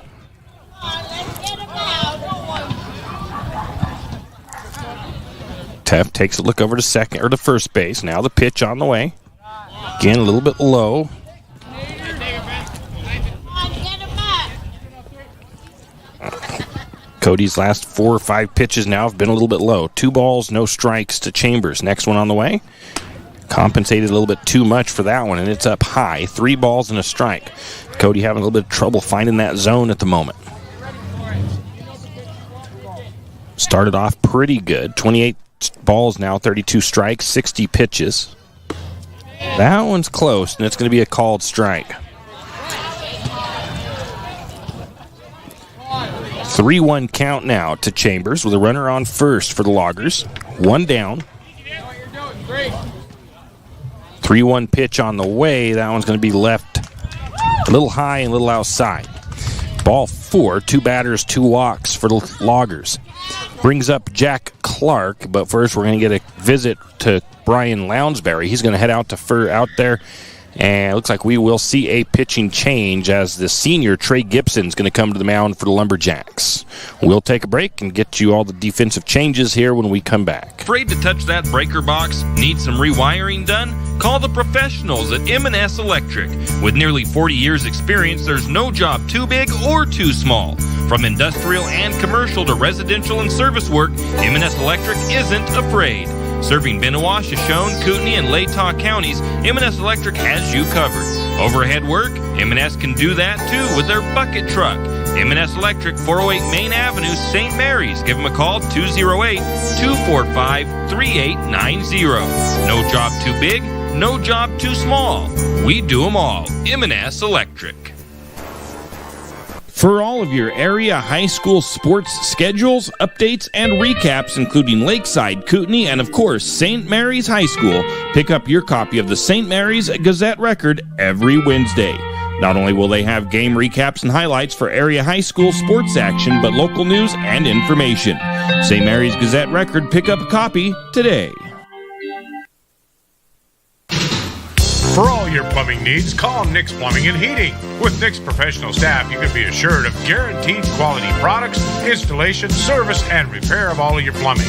Teff takes a look over to second or to first base. Now the pitch on the way. Again, a little bit low. Cody's last 4 or 5 pitches now have been a little bit low. 2 balls, no strikes to Chambers. Next one on the way. Compensated a little bit too much for that one, and it's up high. 3 balls and a strike. Cody having a little bit of trouble finding that zone at the moment. Started off pretty good. 28 balls now, 32 strikes, 60 pitches. That one's close, and it's going to be a called strike. 3-1 count now to Chambers with a runner on first for the Loggers. 1 down. 3-1 pitch on the way. That one's going to be left a little high and a little outside. Ball 4, 2 batters, 2 walks for the Loggers. Brings up Jack Clark, but first we're going to get a visit to Brian Lounsbury. He's going to head out there, and it looks like we will see a pitching change as the senior Trey Gibson's going to come to the mound for the Lumberjacks. We'll take a break and get you all the defensive changes here when we come back.
Afraid to touch that breaker box? Need some rewiring done? Call the professionals at M&S Electric. With nearly 40 years experience, there's no job too big or too small. From industrial and commercial to residential and service work, M&S Electric isn't afraid. Serving Bennewash, Shoshone, Kootenai, and Latah counties, M&S Electric has you covered. Overhead work, M&S can do that too with their bucket truck. M&S Electric, 408 Main Avenue, St. Mary's. Give them a call, 208-245-3890. No job too big, no job too small. We do them all. M&S Electric. For all of your area high school sports schedules, updates, and recaps, including Lakeside, Kootenai, and of course, St. Mary's High School, pick up your copy of the St. Mary's Gazette-Record every Wednesday. Not only will they have game recaps and highlights for area high school sports action, but local news and information. St. Mary's Gazette-Record, pick up a copy today.
For all your plumbing needs, call Nick's Plumbing and Heating. With Nick's professional staff, you can be assured of guaranteed quality products, installation, service, and repair of all of your plumbing.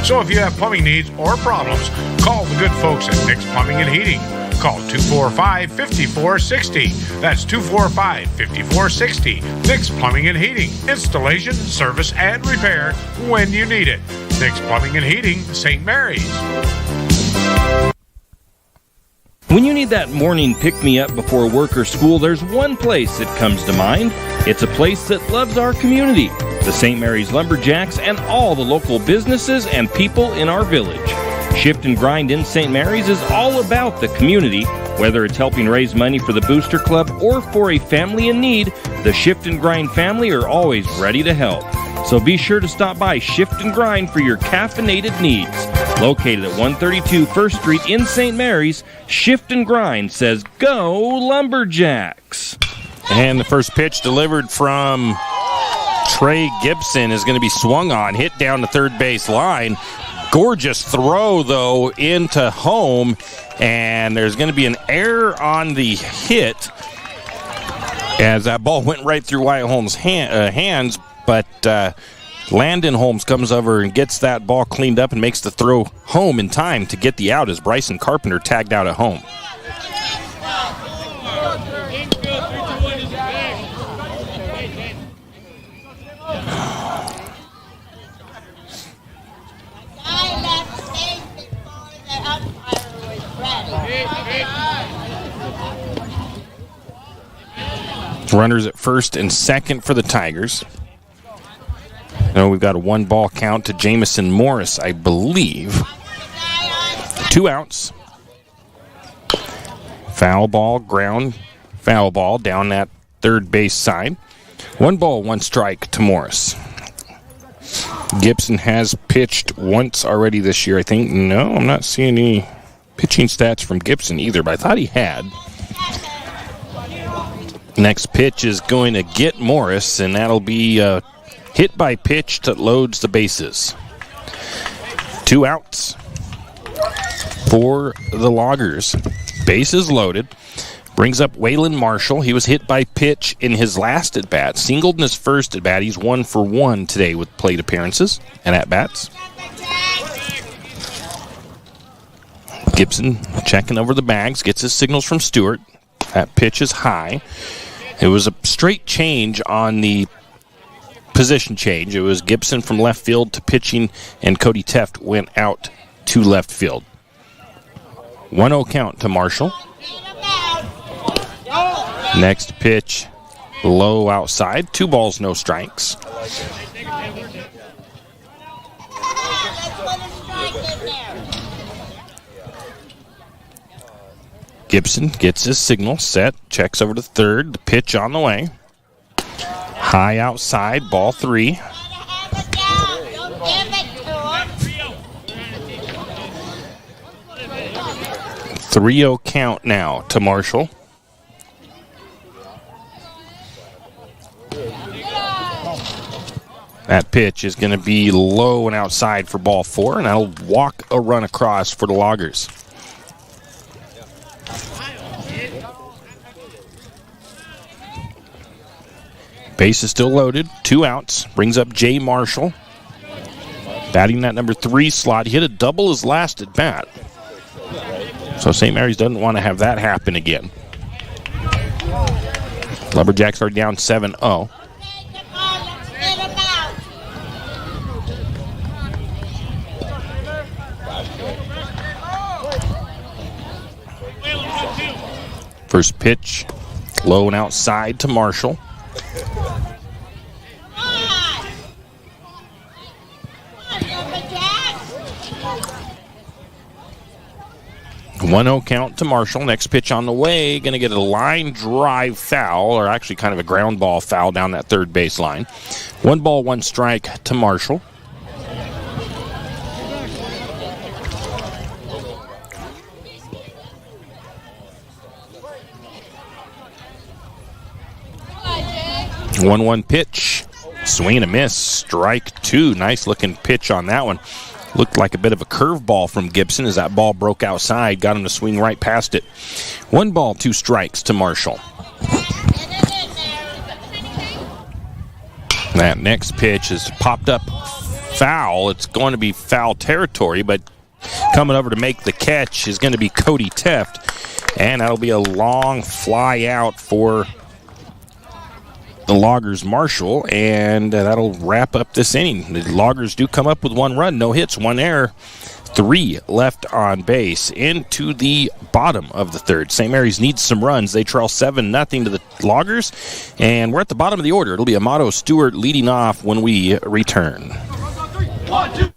So if you have plumbing needs or problems, call the good folks at Nick's Plumbing and Heating. Call 245-5460. That's 245-5460. Nick's Plumbing and Heating. Installation, service, and repair when you need it. Nick's Plumbing and Heating, St. Mary's.
When you need that morning pick-me-up before work or school, there's one place that comes to mind. It's a place that loves our community, the St. Mary's Lumberjacks, and all the local businesses and people in our village. Shift and Grind in St. Mary's is all about the community. Whether it's helping raise money for the Booster Club or for a family in need, the Shift and Grind family are always ready to help. So be sure to stop by Shift and Grind for your caffeinated needs. Located at 132 First Street in St. Mary's, Shift and Grind says, "Go Lumberjacks!"
And the first pitch delivered from Trey Gibson is going to be swung on, hit down the third base line. Gorgeous throw, though, into home, and there's going to be an error on the hit as that ball went right through Wyatt Holmes' hands, but Landon Holmes comes over and gets that ball cleaned up and makes the throw home in time to get the out as Bryson Carpenter tagged out at home. Runners at first and second for the Tigers. Now we've got a 1-ball count to Jamison Morris, I believe. 2 outs. Foul ball down that third base side. 1 ball, 1 strike to Morris. Gibson has pitched once already this year, I think. No, I'm not seeing any pitching stats from Gibson either, but I thought he had. Next pitch is going to get Morris, and that'll be a hit by pitch that loads the bases. 2 outs for the Loggers. Bases loaded. Brings up Waylon Marshall. He was hit by pitch in his last at-bat. Singled in his first at-bat. He's 1 for 1 today with plate appearances and at-bats. Gibson checking over the bags. Gets his signals from Stewart. That pitch is high. It was a straight change on the position change. It was Gibson from left field to pitching, and Cody Teft went out to left field. 1-0 count to Marshall. Next pitch, low outside. 2 balls, no strikes. Gibson gets his signal set, checks over to third. The pitch on the way. High outside, ball 3. 3-0 count now to Marshall. That pitch is going to be low and outside for ball 4, and that'll walk a run across for the Loggers. Base is still loaded. 2 outs. Brings up Jay Marshall. Batting that number 3 slot. He hit a double his last at bat. So St. Mary's doesn't want to have that happen again. Lumberjacks are down 7-0. First pitch, low and outside to Marshall. A 1-0 count to Marshall. Next pitch on the way. Going to get a line drive foul, or actually kind of a ground ball foul down that third base line. 1 ball, 1 strike to Marshall. One pitch. Swing and a miss. Strike 2. Nice looking pitch on that one. Looked like a bit of a curveball from Gibson as that ball broke outside. Got him to swing right past it. 1 ball, 2 strikes to Marshall. That next pitch is popped up foul. It's going to be foul territory, but coming over to make the catch is going to be Cody Teft. And that'll be a long fly out for the Loggers Marshall, and that'll wrap up this inning. The Loggers do come up with 1 run, no hits, 1 error, 3 left on base into the bottom of the third. St. Mary's needs some runs. They trail 7-0 to the Loggers, and we're at the bottom of the order. It'll be Amato Stewart leading off when we return.
1, 2.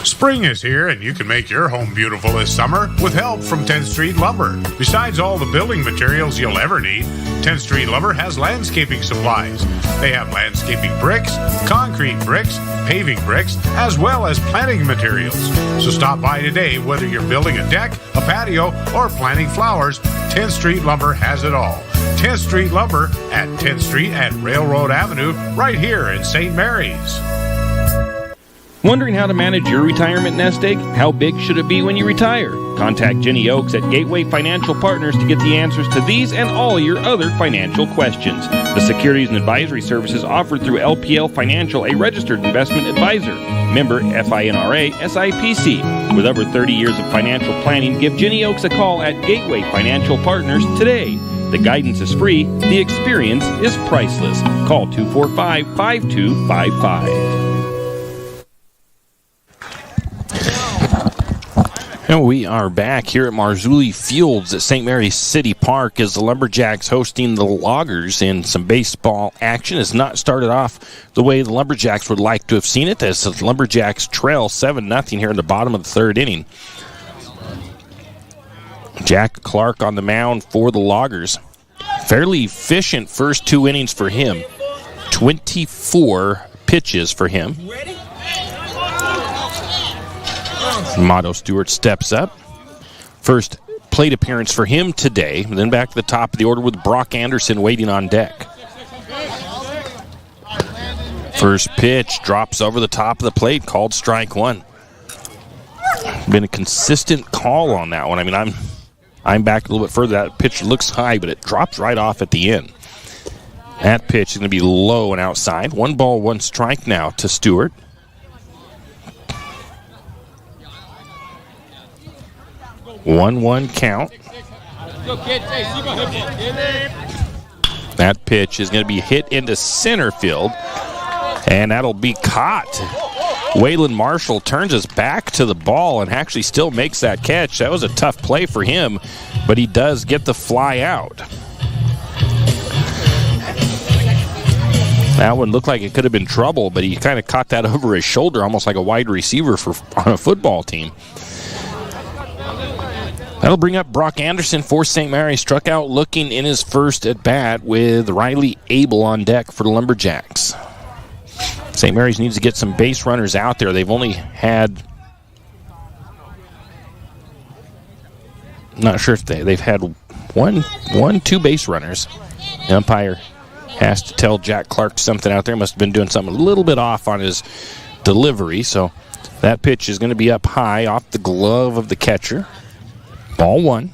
Spring is here, and you can make your home beautiful this summer with help from 10th Street Lumber. Besides all the building materials you'll ever need, 10th Street Lumber has landscaping supplies. They have landscaping bricks, concrete bricks, paving bricks, as well as planting materials. So stop by today, whether you're building a deck, a patio, or planting flowers, 10th Street Lumber has it all. 10th Street Lumber at 10th Street and Railroad Avenue, right here in St. Mary's.
Wondering how to manage your retirement nest egg? How big should it be when you retire? Contact Jenny Oakes at Gateway Financial Partners to get the answers to these and all your other financial questions. The securities and advisory services offered through LPL Financial, a registered investment advisor. Member FINRA SIPC. With over 30 years of financial planning, give Jenny Oakes a call at Gateway Financial Partners today. The guidance is free. The experience is priceless. Call 245-5255.
And we are back here at Marzulli Fields at St. Mary's City Park as the Lumberjacks hosting the Loggers in some baseball action. Has not started off the way the Lumberjacks would like to have seen it, as the Lumberjacks trail 7-0 here in the bottom of the third inning. Jack Clark on the mound for the Loggers. Fairly efficient first 2 innings for him. 24 pitches for him. Amato Stewart steps up. First plate appearance for him today. And then back to the top of the order with Brock Anderson waiting on deck. First pitch drops over the top of the plate, called strike one. Been a consistent call on that one. I mean, I'm back a little bit further. That pitch looks high, but it drops right off at the end. That pitch is going to be low and outside. 1 ball, 1 strike now to Stewart. One count. That pitch is going to be hit into center field, and that'll be caught. Waylon Marshall turns his back to the ball and actually still makes that catch. That was a tough play for him, but he does get the fly out. That one looked like it could have been trouble, but he kind of caught that over his shoulder, almost like a wide receiver on a football team. That'll bring up Brock Anderson for St. Mary's. Struck out looking in his first at bat with Riley Abel on deck for the Lumberjacks. St. Mary's needs to get some base runners out there. They've only had, not sure if they've had two base runners. The umpire has to tell Jack Clark something out there. Must have been doing something a little bit off on his delivery. So that pitch is going to be up high off the glove of the catcher. Ball 1.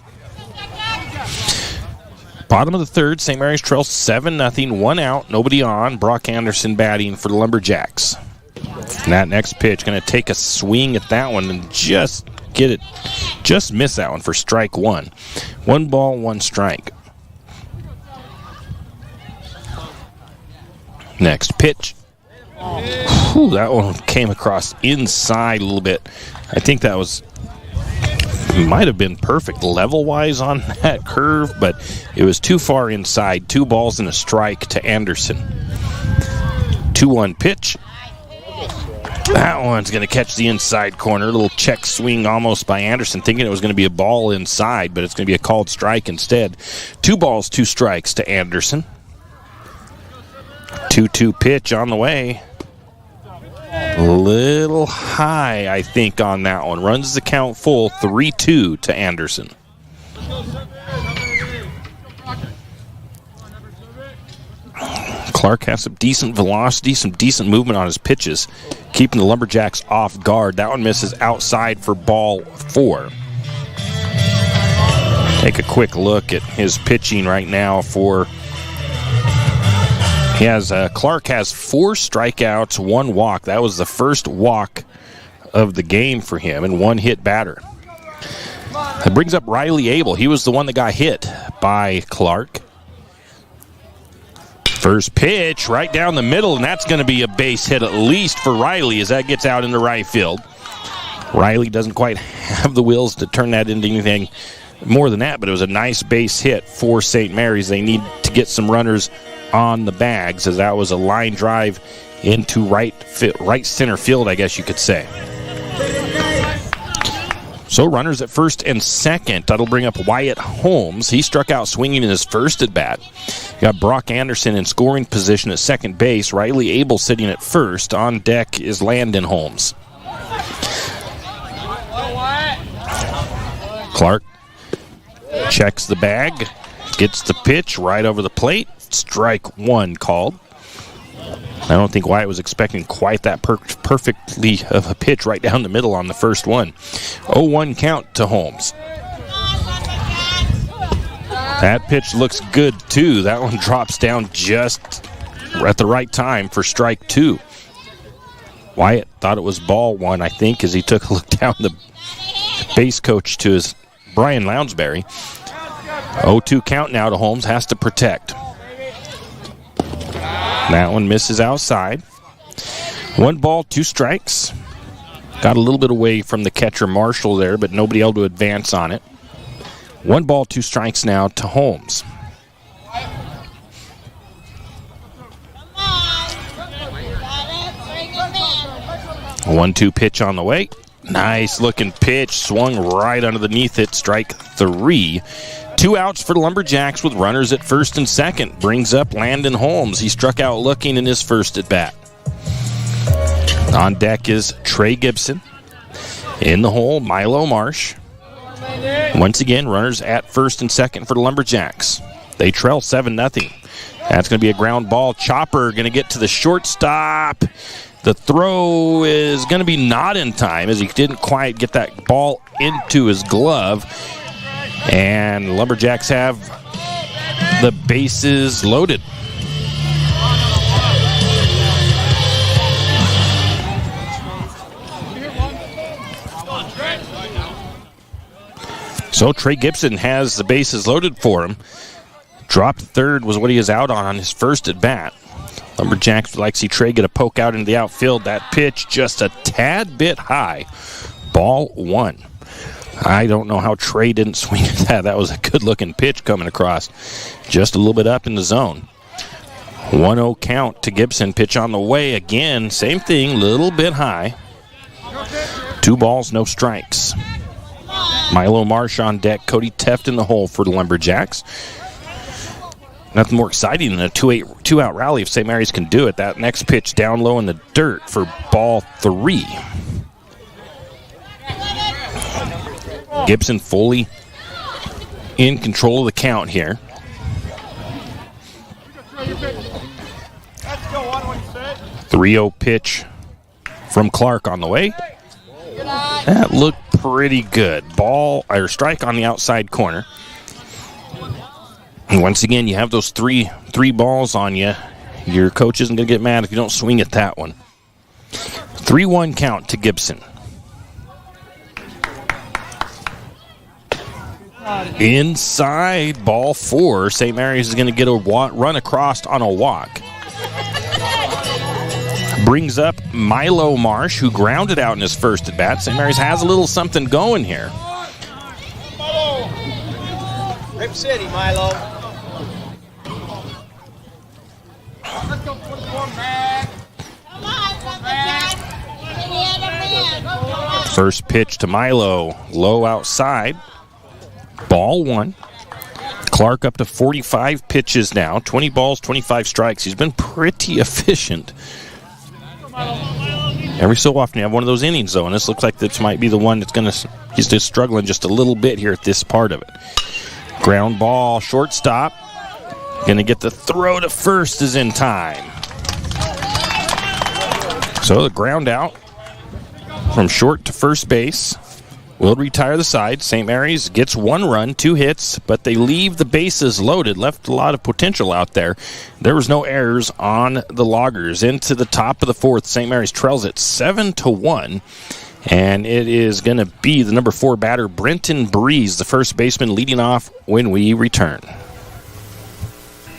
Bottom of the third, St. Mary's trails 7-0, 1 out, nobody on. Brock Anderson batting for the Lumberjacks. And that next pitch going to take a swing at that one and just miss that one for strike 1. 1 ball, 1 strike. Next pitch. Whew, that one came across inside a little bit. I think that might have been perfect level-wise on that curve, but it was too far inside. 2 balls and a strike to Anderson. 2-1 pitch. That one's going to catch the inside corner. A little check swing almost by Anderson, thinking it was going to be a ball inside, but it's going to be a called strike instead. 2 balls, 2 strikes to Anderson. 2-2 pitch on the way. A little high, I think, on that one. Runs the count full, 3-2 to Anderson. Clark has some decent velocity, some decent movement on his pitches, keeping the Lumberjacks off guard. That one misses outside for ball 4. Take a quick look at his pitching right now for... Clark has 4 strikeouts, 1 walk. That was the first walk of the game for him, and 1 hit batter. That brings up Riley Abel. He was the one that got hit by Clark. First pitch right down the middle, and that's going to be a base hit at least for Riley as that gets out into right field. Riley doesn't quite have the wheels to turn that into anything more than that, but it was a nice base hit for St. Mary's. They need to get some runners on the bags, as that was a line drive into right center field, I guess you could say. So runners at first and second. That'll bring up Wyatt Holmes. He struck out swinging in his first at bat. Got Brock Anderson in scoring position at second base. Riley Abel sitting at first. On deck is Landon Holmes. Clark checks the bag, gets the pitch right over the plate. Strike 1 called. I don't think Wyatt was expecting quite that perfectly of a pitch right down the middle on the first one. 0-1 count to Holmes. That pitch looks good too. That one drops down just at the right time for strike 2. Wyatt thought it was ball 1, I think, as he took a look down the base coach to his Brian Lounsbury. 0-2 count now to Holmes. Has to protect. That one misses outside. 1 ball, 2 strikes. Got a little bit away from the catcher Marshall there, but nobody able to advance on it. 1 ball, 2 strikes now to Holmes. A 1-2 pitch on the way. Nice looking pitch. Swung right underneath it. Strike 3. 2 outs for the Lumberjacks with runners at first and second. Brings up Landon Holmes. He struck out looking in his first at bat. On deck is Trey Gibson. In the hole, Milo Marsh. Once again, runners at first and second for the Lumberjacks. They trail 7-0. That's going to be a ground ball. Chopper going to get to the shortstop. The throw is going to be not in time as he didn't quite get that ball into his glove. And Lumberjacks have the bases loaded. So Trey Gibson has the bases loaded for him. Dropped third was what he is out on his first at bat. Lumberjacks would like to see Trey get a poke out into the outfield. That pitch just a tad bit high. Ball 1. I don't know how Trey didn't swing at that. That was a good-looking pitch coming across. Just a little bit up in the zone. 1-0 count to Gibson. Pitch on the way again. Same thing, little bit high. 2 balls, no strikes. Milo Marsh on deck. Cody Teft in the hole for the Lumberjacks. Nothing more exciting than a two-out rally if St. Mary's can do it. That next pitch down low in the dirt for ball 3. Gibson fully in control of the count here.
Let's go,
3-0 pitch from Clark on the way. That looked pretty good. Ball or strike on the outside corner. And once again, you have those three balls on you. Your coach isn't going to get mad if you don't swing at that one. 3-1 count to Gibson. Inside, ball 4. St. Mary's is going to get a run across on a walk. Brings up Milo Marsh, who grounded out in his first at bat. St. Mary's has a little something going here.
Rip City, Milo. Let's go for the back.
First pitch to Milo, low outside. Ball 1. Clark up to 45 pitches now. 20 balls, 25 strikes. He's been pretty efficient. Every so often you have one of those innings, though, and this looks like this might be the one that's going to... He's just struggling just a little bit here at this part of it. Ground ball, shortstop. Going to get the throw to first is in time. So the ground out from short to first base will retire the side. St. Mary's gets 1 run, 2 hits, but they leave the bases loaded. Left a lot of potential out there. There was no errors on the Loggers. Into the top of the 4th, St. Mary's trails it 7-1. And it is going to be the number 4 batter, Brenton Breeze, the first baseman, leading off when we return.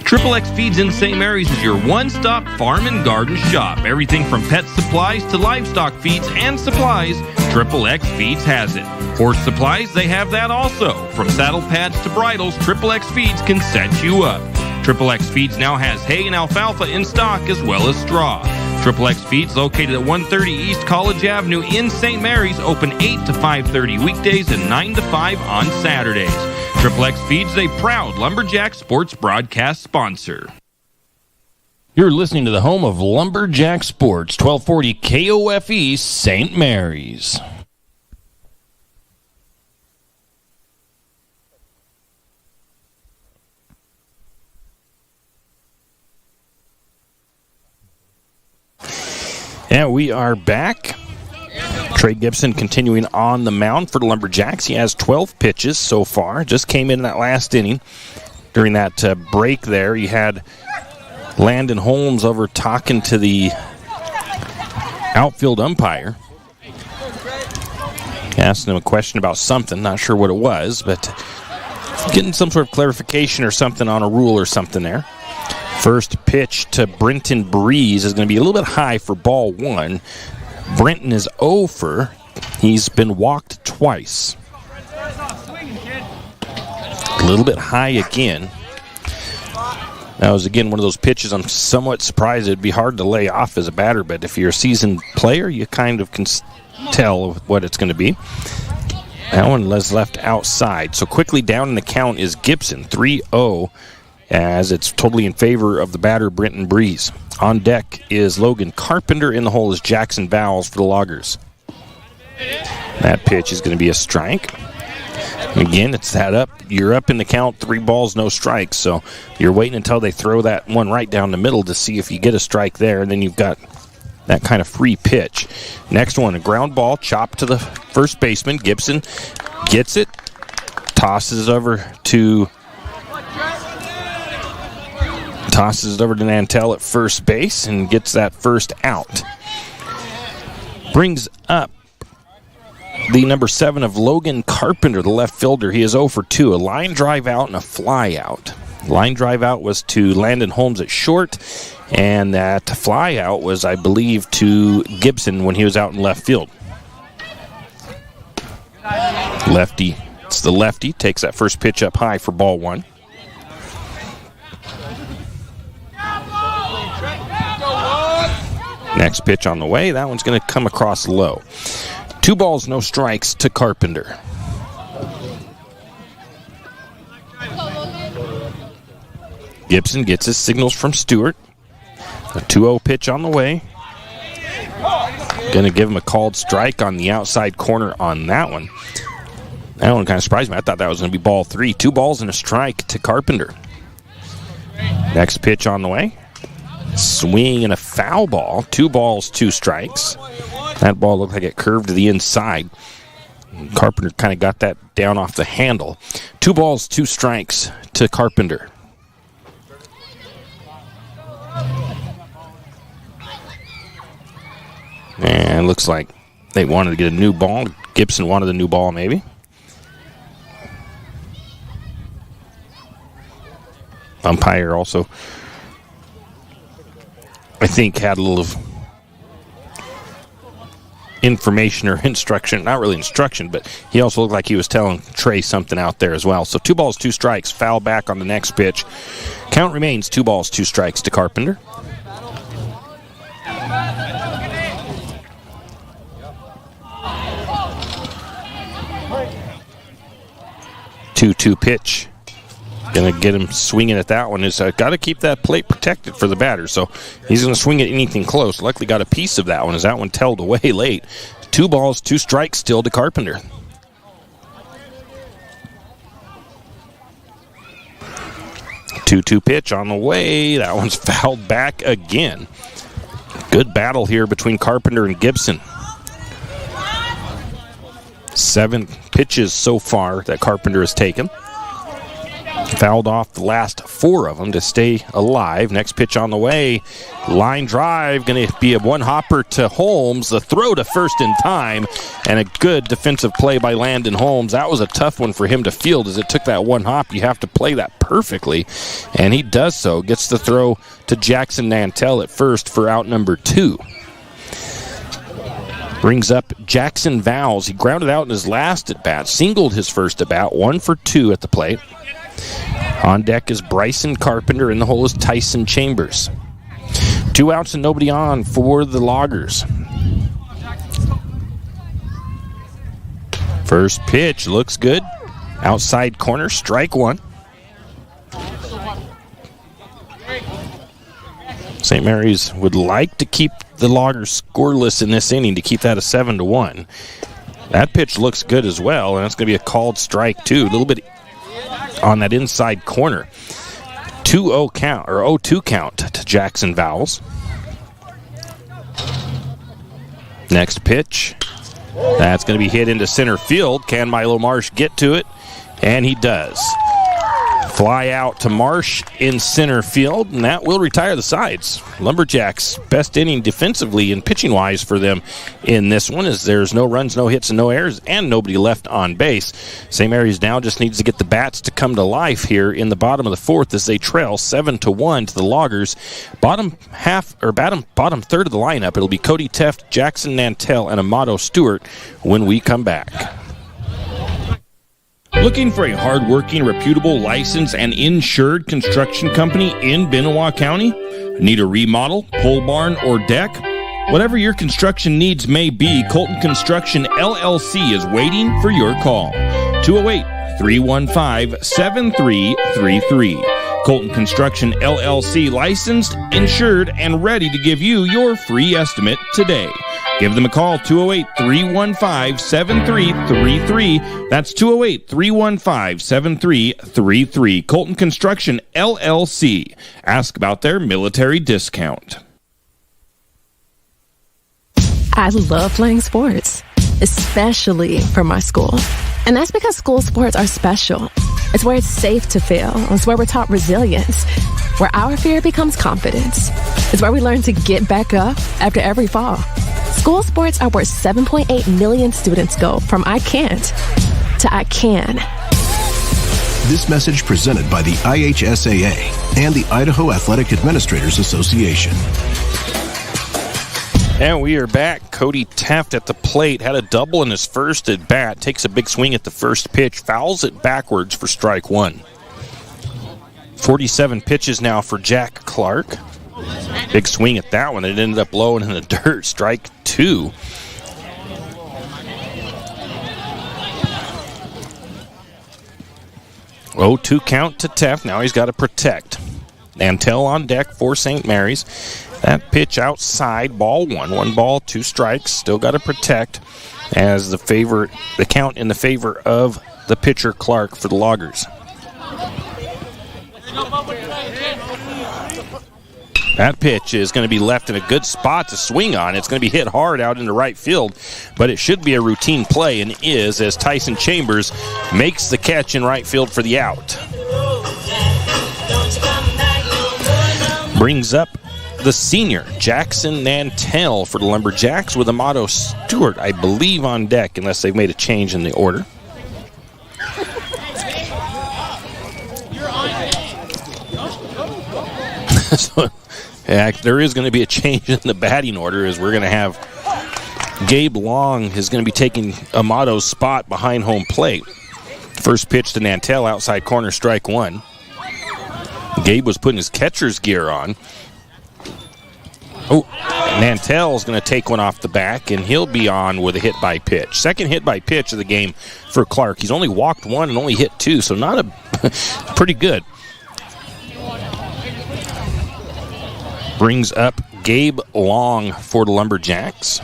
Triple X Feeds in St. Mary's is your one-stop farm and garden shop. Everything from pet supplies to livestock feeds and supplies, Triple X Feeds has it. Horse supplies, they have that also. From saddle pads to bridles, Triple X Feeds can set you up. Triple X Feeds now has hay and alfalfa in stock as well as straw. Triple X Feeds, located at 130 East College Avenue in St. Mary's, open 8 to 5:30 weekdays and 9 to 5 on Saturdays. Triple X Feeds, a proud Lumberjack sports broadcast sponsor.
You're listening to the home of Lumberjack Sports, 1240 KOFE, St. Mary's. And we are back. Trey Gibson continuing on the mound for the Lumberjacks. He has 12 pitches so far. Just came in that last inning. During that break there, you had Landon Holmes over talking to the outfield umpire. Asked him a question about something. Not sure what it was, but getting some sort of clarification or something on a rule or something there. First pitch to Brenton Breeze is going to be a little bit high for ball 1. Brenton is over. He's been walked twice. A little bit high again. That was, again, one of those pitches I'm somewhat surprised it'd be hard to lay off as a batter, but if you're a seasoned player, you kind of can tell what it's going to be. That one is left outside. So quickly down in the count is Gibson, 3-0. As it's totally in favor of the batter, Brenton Breeze. On deck is Logan Carpenter. In the hole is Jackson Bowles for the Loggers. That pitch is going to be a strike. Again, it's that up. You're up in the count, 3 balls, no strikes. So you're waiting until they throw that one right down the middle to see if you get a strike there, and then you've got that kind of free pitch. Next one, a ground ball, chopped to the first baseman. Gibson gets it, tosses it over to Nantel at first base and gets that first out. Brings up the number 7 of Logan Carpenter, the left fielder. He is 0 for 2. A line drive out and a fly out. Line drive out was to Landon Holmes at short, and that fly out was, I believe, to Gibson when he was out in left field. Lefty. It's the lefty. Takes that first pitch up high for ball 1. Next pitch on the way. That one's going to come across low. 2 balls, no strikes to Carpenter. Gibson gets his signals from Stewart. A 2-0 pitch on the way. Going to give him a called strike on the outside corner on that one. That one kind of surprised me. I thought that was going to be ball 3. 2 balls and a strike to Carpenter. Next pitch on the way. Swing and a foul ball. 2 balls, 2 strikes. That ball looked like it curved to the inside. Carpenter kind of got that down off the handle. 2 balls, 2 strikes to Carpenter. And looks like they wanted to get a new ball. Gibson wanted a new ball, maybe. Umpire also, I think, had a little information or instruction. Not really instruction, but he also looked like he was telling Trey something out there as well. So 2 balls, 2 strikes. Foul back on the next pitch. Count remains 2 balls, 2 strikes to Carpenter. Two pitch. Going to get him swinging at that one. Is got to keep that plate protected for the batter. So he's going to swing at anything close. Luckily got a piece of that one as that one tailed away late. 2 balls, 2 strikes still to Carpenter. Two pitch on the way. That one's fouled back again. Good battle here between Carpenter and Gibson. 7 pitches so far that Carpenter has taken. Fouled off the last 4 of them to stay alive. Next pitch on the way. Line drive, going to be a one-hopper to Holmes. The throw to first in time, and a good defensive play by Landon Holmes. That was a tough one for him to field as it took that one hop. You have to play that perfectly, and he does so. Gets the throw to Jackson Nantel at first for out number 2. Brings up Jackson Vowles. He grounded out in his last at-bat, singled his first at-bat, 1 for 2 at the plate. On deck is Bryson Carpenter. In the hole is Tyson Chambers. 2 outs and nobody on for the Loggers. First pitch looks good. Outside corner, strike 1. St. Mary's would like to keep the Loggers scoreless in this inning to keep that a 7-1. That pitch looks good as well, and that's going to be a called strike too. A little bit on that inside corner. 2-0 count, or 0-2 count to Jackson Vowles. Next pitch. That's going to be hit into center field. Can Milo Marsh get to it? And he does. Fly out to Marsh in center field, and that will retire the sides. Lumberjacks' best inning defensively and pitching-wise for them in this one is there's no runs, no hits, and no errors, and nobody left on base. St. Mary's now just needs to get the bats to come to life here in the bottom of the 4th as they trail 7-1 to the Loggers. Bottom third of the lineup, it'll be Cody Teft, Jackson Nantel, and Amato Stewart when we come back.
Looking for a hard-working, reputable, licensed, and insured construction company in Benoit County? Need a remodel, pole barn, or deck? Whatever your construction needs may be, Colton Construction LLC is waiting for your call. 208-315-7333. Colton Construction LLC, licensed, insured, and ready to give you your free estimate today.
Give them a call, 208-315-7333. That's 208-315-7333. Colton Construction, LLC. Ask about their military discount.
I love playing sports, especially for my school. And that's because school sports are special. It's where it's safe to fail. It's where we're taught resilience, where our fear becomes confidence. It's where we learn to get back up after every fall. School sports are where 7.8 million students go from I can't to I can.
This message presented by the IHSAA and the Idaho Athletic Administrators Association.
And we are back. Cody Taft at the plate. Had a double in his first at bat. Takes a big swing at the first pitch. Fouls it backwards for strike one. 47 pitches now for Jack Clark. Big swing at that one. It ended up low and in the dirt. Strike two. Oh, 2 count to Taft. Now he's got to protect. Nantel on deck for St. Mary's. That pitch outside, ball one. 1 ball, 2 strikes. Still got to protect as the count in the favor of the pitcher Clark for the Loggers. That pitch is going to be left in a good spot to swing on. It's going to be hit hard out into right field, but it should be a routine play and is as Tyson Chambers makes the catch in right field for the out. Brings up the senior, Jackson Nantel for the Lumberjacks with Amato Stewart, I believe, on deck, unless they've made a change in the order. So, yeah, there is going to be a change in the batting order as we're going to have Gabe Long is going to be taking Amato's spot behind home plate. First pitch to Nantel, outside corner, strike one. Gabe was putting his catcher's gear on. Oh, Nantel's going to take one off the back, and he'll be on with a hit by pitch. Second hit by pitch of the game for Clark. He's only walked 1 and only hit 2, so not a pretty good. Brings up Gabe Long for the Lumberjacks.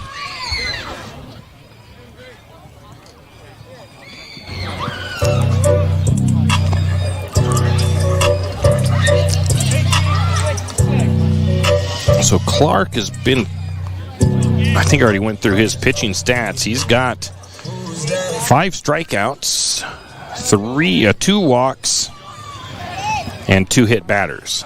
So Clark has been, I think I already went through his pitching stats. He's got 5 strikeouts, 2 walks, and 2 hit batters.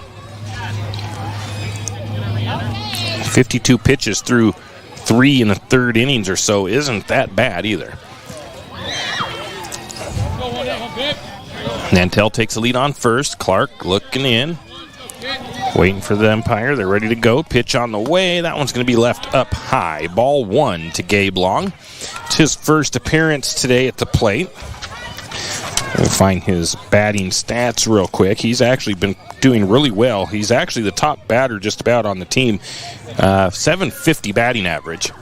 52 pitches through 3 in the third innings or so isn't that bad either. Nantel takes the lead on first. Clark looking in. Waiting for the umpire. They're ready to go. Pitch on the way. That one's going to be left up high. Ball 1 to Gabe Long. It's his first appearance today at the plate. We'll find his batting stats real quick. He's actually been doing really well. He's actually the top batter just about on the team. 750 batting average.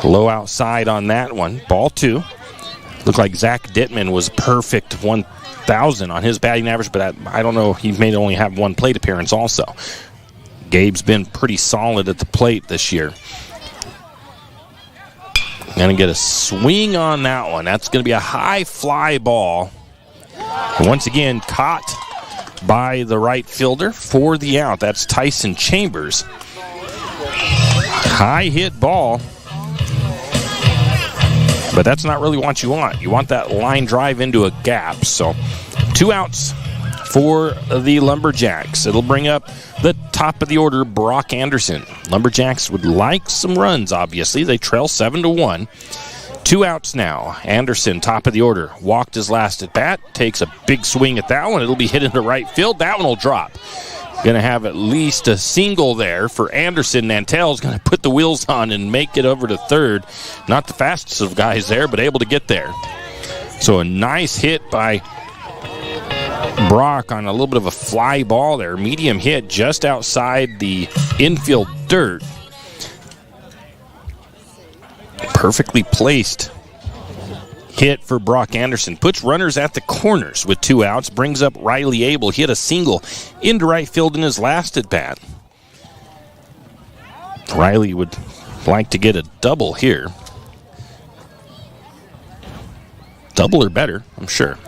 Low outside on that one. Ball 2. Looked like Zach Dittman was perfect 1,000 on his batting average, but I don't know. He may only have 1 plate appearance also. Gabe's been pretty solid at the plate this year. Going to get a swing on that one. That's going to be a high fly ball. And once again, caught by the right fielder for the out. That's Tyson Chambers. High hit ball. But that's not really what you want. You want that line drive into a gap. So 2 outs for the Lumberjacks. It'll bring up the top of the order, Brock Anderson. Lumberjacks would like some runs, obviously. They trail 7-1. 2 outs now. Anderson, top of the order, walked his last at bat. Takes a big swing at that one. It'll be hit into right field. That one will drop. Going to have at least a single there for Anderson. Nantel's going to put the wheels on and make it over to third. Not the fastest of guys there, but able to get there. So a nice hit by Brock on a little bit of a fly ball there. Medium hit just outside the infield dirt. Perfectly placed hit for Brock Anderson. Puts runners at the corners with 2 outs. Brings up Riley Abel. He hit a single into right field in his last at bat. Riley would like to get a double here. Double or better, I'm sure.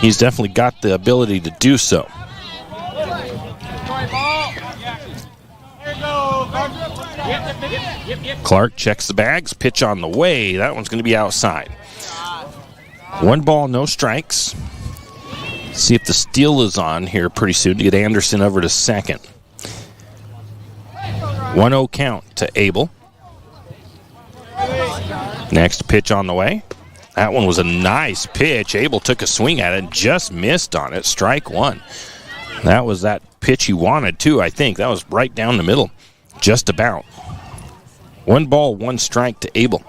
He's definitely got the ability to do so. Clark checks the bags, pitch on the way. That one's going to be outside. 1 ball, no strikes. See if the steal is on here pretty soon to get Anderson over to second. 1-0 count to Abel. Next pitch on the way. That one was a nice pitch. Abel took a swing at it and just missed on it. Strike 1. That was that pitch he wanted too, I think. That was right down the middle. Just about. 1 ball, 1 strike to Abel.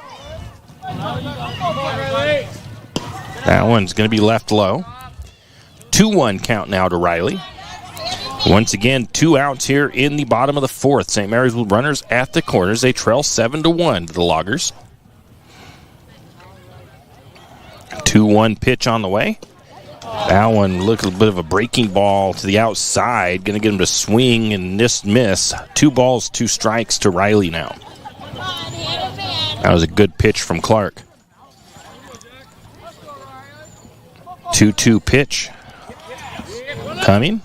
That one's going to be left low. 2-1 count now to Riley. Once again, 2 outs here in the bottom of the 4th. St. Mary's with runners at the corners. They trail 7-1 to the Loggers. 2-1 pitch on the way. That one looked a bit of a breaking ball to the outside. Going to get him to swing and miss. 2 balls, 2 strikes to Riley now. That was a good pitch from Clark. 2-2 pitch. Coming.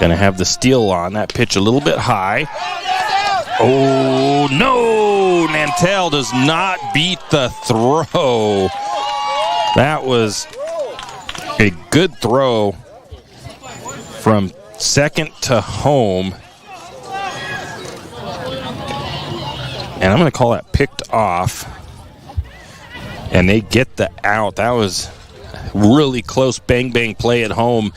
Going to have the steal on. That pitch a little bit high. Oh, no! Nantel does not beat the throw. That was a good throw from second to home. And I'm going to call that picked off. And they get the out. That was really close bang-bang play at home.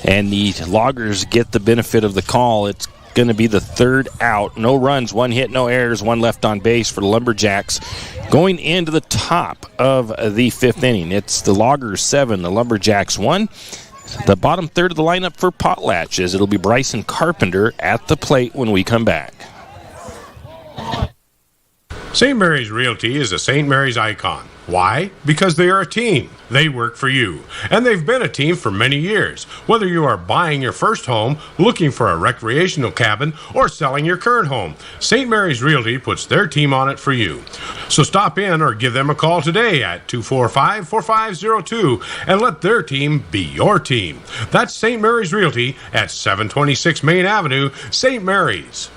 And the Loggers get the benefit of the call. It's going to be the 3rd out. No runs, 1 hit, no errors, 1 left on base for the Lumberjacks. Going into the top of the 5th inning, it's the Loggers 7, the Lumberjacks 1. The bottom third of the lineup for Potlatches. It'll be Bryson Carpenter at the plate when we come back.
St. Mary's Realty is a St. Mary's icon. Why? Because they are a team. They work for you. And they've been a team for many years. Whether you are buying your first home, looking for a recreational cabin, or selling your current home, St. Mary's Realty puts their team on it for you. So stop in or give them a call today at 245-4502 and let their team be your team. That's St. Mary's Realty at 726 Main Avenue, St. Mary's.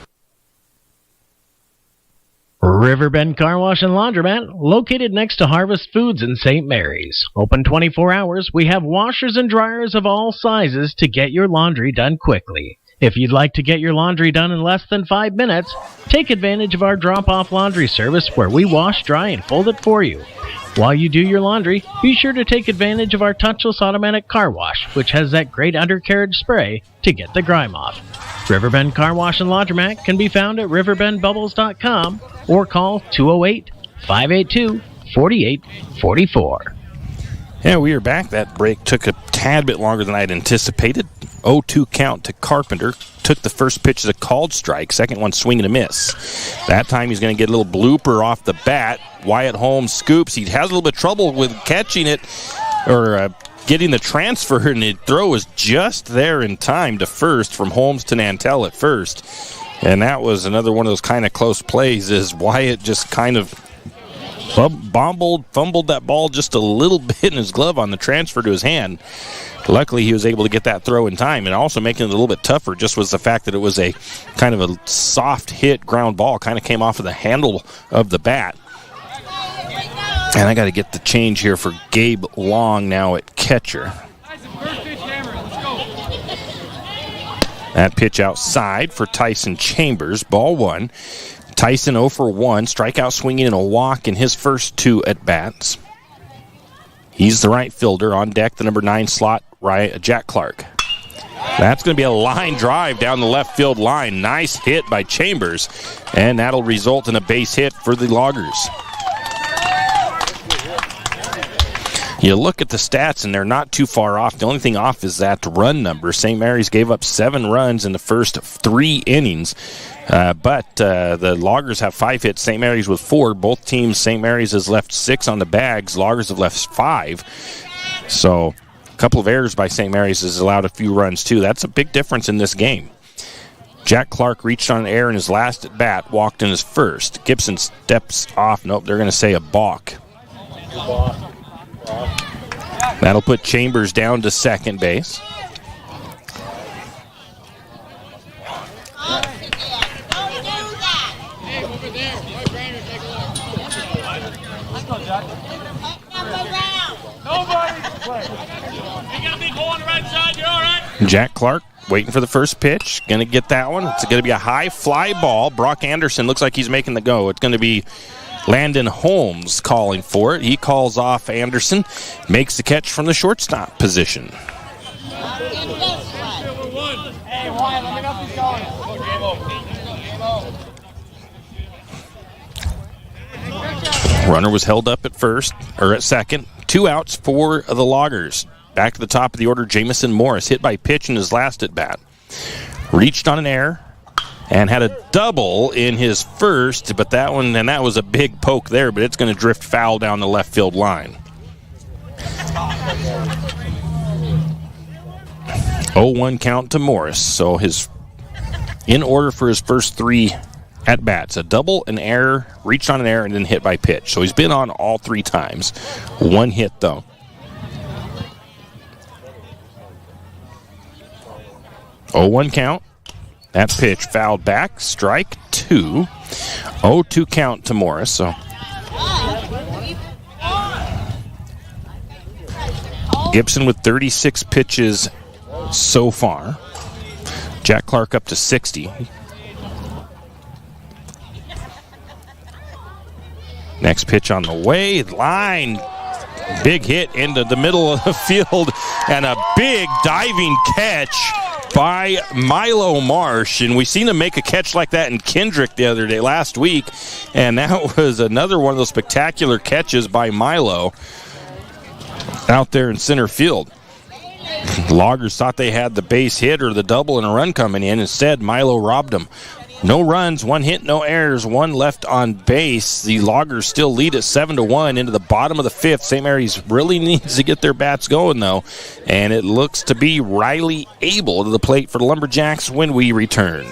Riverbend Car Wash and Laundromat, located next to Harvest Foods in St. Mary's. Open 24 hours, we have washers and dryers of all sizes to get your laundry done quickly. If you'd like to get your laundry done in less than 5 minutes, take advantage of our drop-off laundry service where we wash, dry, and fold it for you. While you do your laundry, be sure to take advantage of our touchless automatic car wash, which has that great undercarriage spray to get the grime off. Riverbend Car Wash and Laundromat can be found at riverbendbubbles.com or call 208-582-4844.
Yeah, we are back. That break took a tad bit longer than I'd anticipated. 0-2 count to Carpenter. Took the first pitch as a called strike. Second one swing and a miss. That time he's going to get a little blooper off the bat. Wyatt Holmes scoops. He has a little bit of trouble with catching it or getting the transfer, and the throw was just there in time to first from Holmes to Nantel at first. And that was another one of those kind of close plays as Wyatt just kind of fumbled that ball just a little bit in his glove on the transfer to his hand. Luckily, he was able to get that throw in time, and also making it a little bit tougher just was the fact that it was a kind of a soft hit ground ball, kind of came off of the handle of the bat. And I got to get the change here for Gabe Long now at catcher. That pitch outside for Tyson Chambers, ball 1. Tyson 0 for 1, strikeout swinging and a walk in his first 2 at-bats. He's the right fielder. On deck, the number 9 slot, Jack Clark. That's going to be a line drive down the left field line. Nice hit by Chambers, and that'll result in a base hit for the Loggers. You look at the stats, and they're not too far off. The only thing off is that run number. St. Mary's gave up 7 runs in the first 3 innings. But the Loggers have 5 hits. St. Mary's with 4. Both teams, St. Mary's has left 6 on the bags. Loggers have left 5. So a couple of errors by St. Mary's has allowed a few runs, too. That's a big difference in this game. Jack Clark reached on air in his last at bat, walked in his first. Gibson steps off. Nope, they're going to say a balk. That'll put Chambers down to second base. Jack Clark waiting for the first pitch. Going to get that one. It's going to be a high fly ball. Brock Anderson looks like he's making the go. It's going to be Landon Holmes calling for it. He calls off Anderson. Makes the catch from the shortstop position. Runner was held up at first, or at second. 2 outs for the Loggers. Back to the top of the order, Jamison Morris, hit by pitch in his last at bat. Reached on an error and had a double in his first, but that was a big poke there, but it's going to drift foul down the left field line. 0-1 count to Morris, so his in order for his first 3 at-bats. A double, an error, reached on an error, and then hit by pitch. So he's been on all 3 times. 1 hit, though. Oh, 1 count. That pitch fouled back. Strike 2. 0-2 count to Morris. So Gibson with 36 pitches so far. Jack Clark up to 60. Next pitch on the way. Line. Big hit into the middle of the field. And a big diving catch by Milo Marsh. And we've seen him make a catch like that in Kendrick the other day, last week. And that was another one of those spectacular catches by Milo out there in center field. Loggers thought they had the base hit or the double and a run coming in. Instead, Milo robbed them. No runs, 1 hit, no errors, 1 left on base. The Loggers still lead at 7-1 into the bottom of the 5th. St. Mary's really needs to get their bats going, though. And it looks to be Riley Abel to the plate for the Lumberjacks when we return.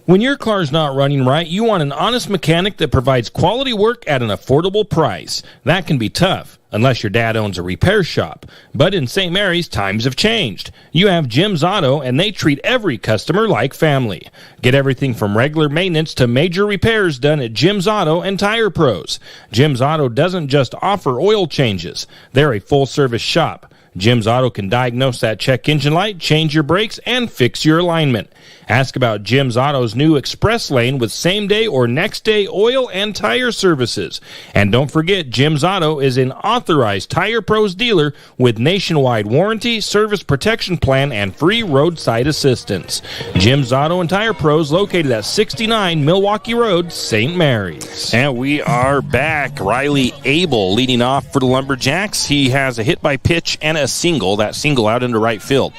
When your car's not running right, you want an honest mechanic that provides quality work at an affordable price. That can be tough, unless your dad owns a repair shop. But in St. Mary's, times have changed. You have Jim's Auto, and they treat every customer like family. Get everything from regular maintenance to major repairs done at Jim's Auto and Tire Pros. Jim's Auto doesn't just offer oil changes. They're a full-service shop. Jim's Auto can diagnose that check engine light, change your brakes, and fix your alignment. Ask about Jim's Auto's new Express Lane with same-day or next-day oil and tire services. And don't forget, Jim's Auto is an authorized Tire Pros dealer with nationwide warranty, service protection plan, and free roadside assistance. Jim's Auto and Tire Pros located at 69 Milwaukee Road, St. Mary's.
And we are back. Riley Abel leading off for the Lumberjacks. He has a hit by pitch and a single. That single out into right field.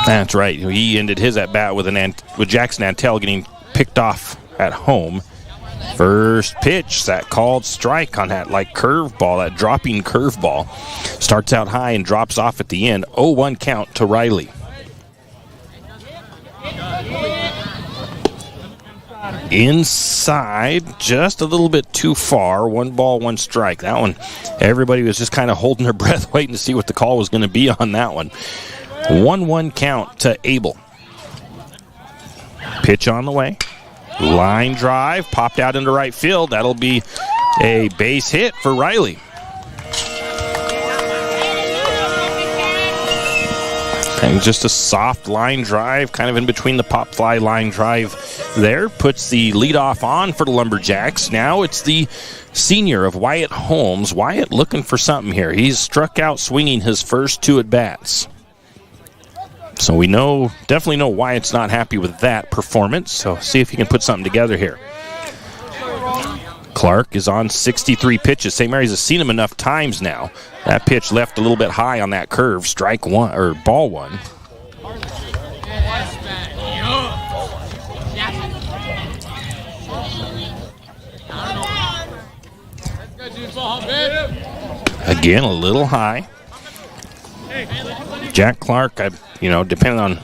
That's right. He ended his at-bat with Jackson Antell getting picked off at home. First pitch, that called strike on that curveball, that dropping curveball. Starts out high and drops off at the end. 0-1 count to Riley. Inside, just a little bit too far. 1 ball, 1 strike. That one, everybody was just kind of holding their breath waiting to see what the call was going to be on that one. 1-1 count to Abel. Pitch on the way. Line drive, popped out into right field. That'll be a base hit for Riley. And just a soft line drive, kind of in between the pop fly line drive there. Puts the leadoff on for the Lumberjacks. Now it's the senior of Wyatt Holmes. Wyatt looking for something here. He's struck out swinging his first 2 at-bats. So we definitely know Wyatt's not happy with that performance. So see if he can put something together here. Clark is on 63 pitches. St. Mary's has seen him enough times now. That pitch left a little bit high on that curve. Strike 1, or ball 1. Again, a little high. Jack Clark, depending on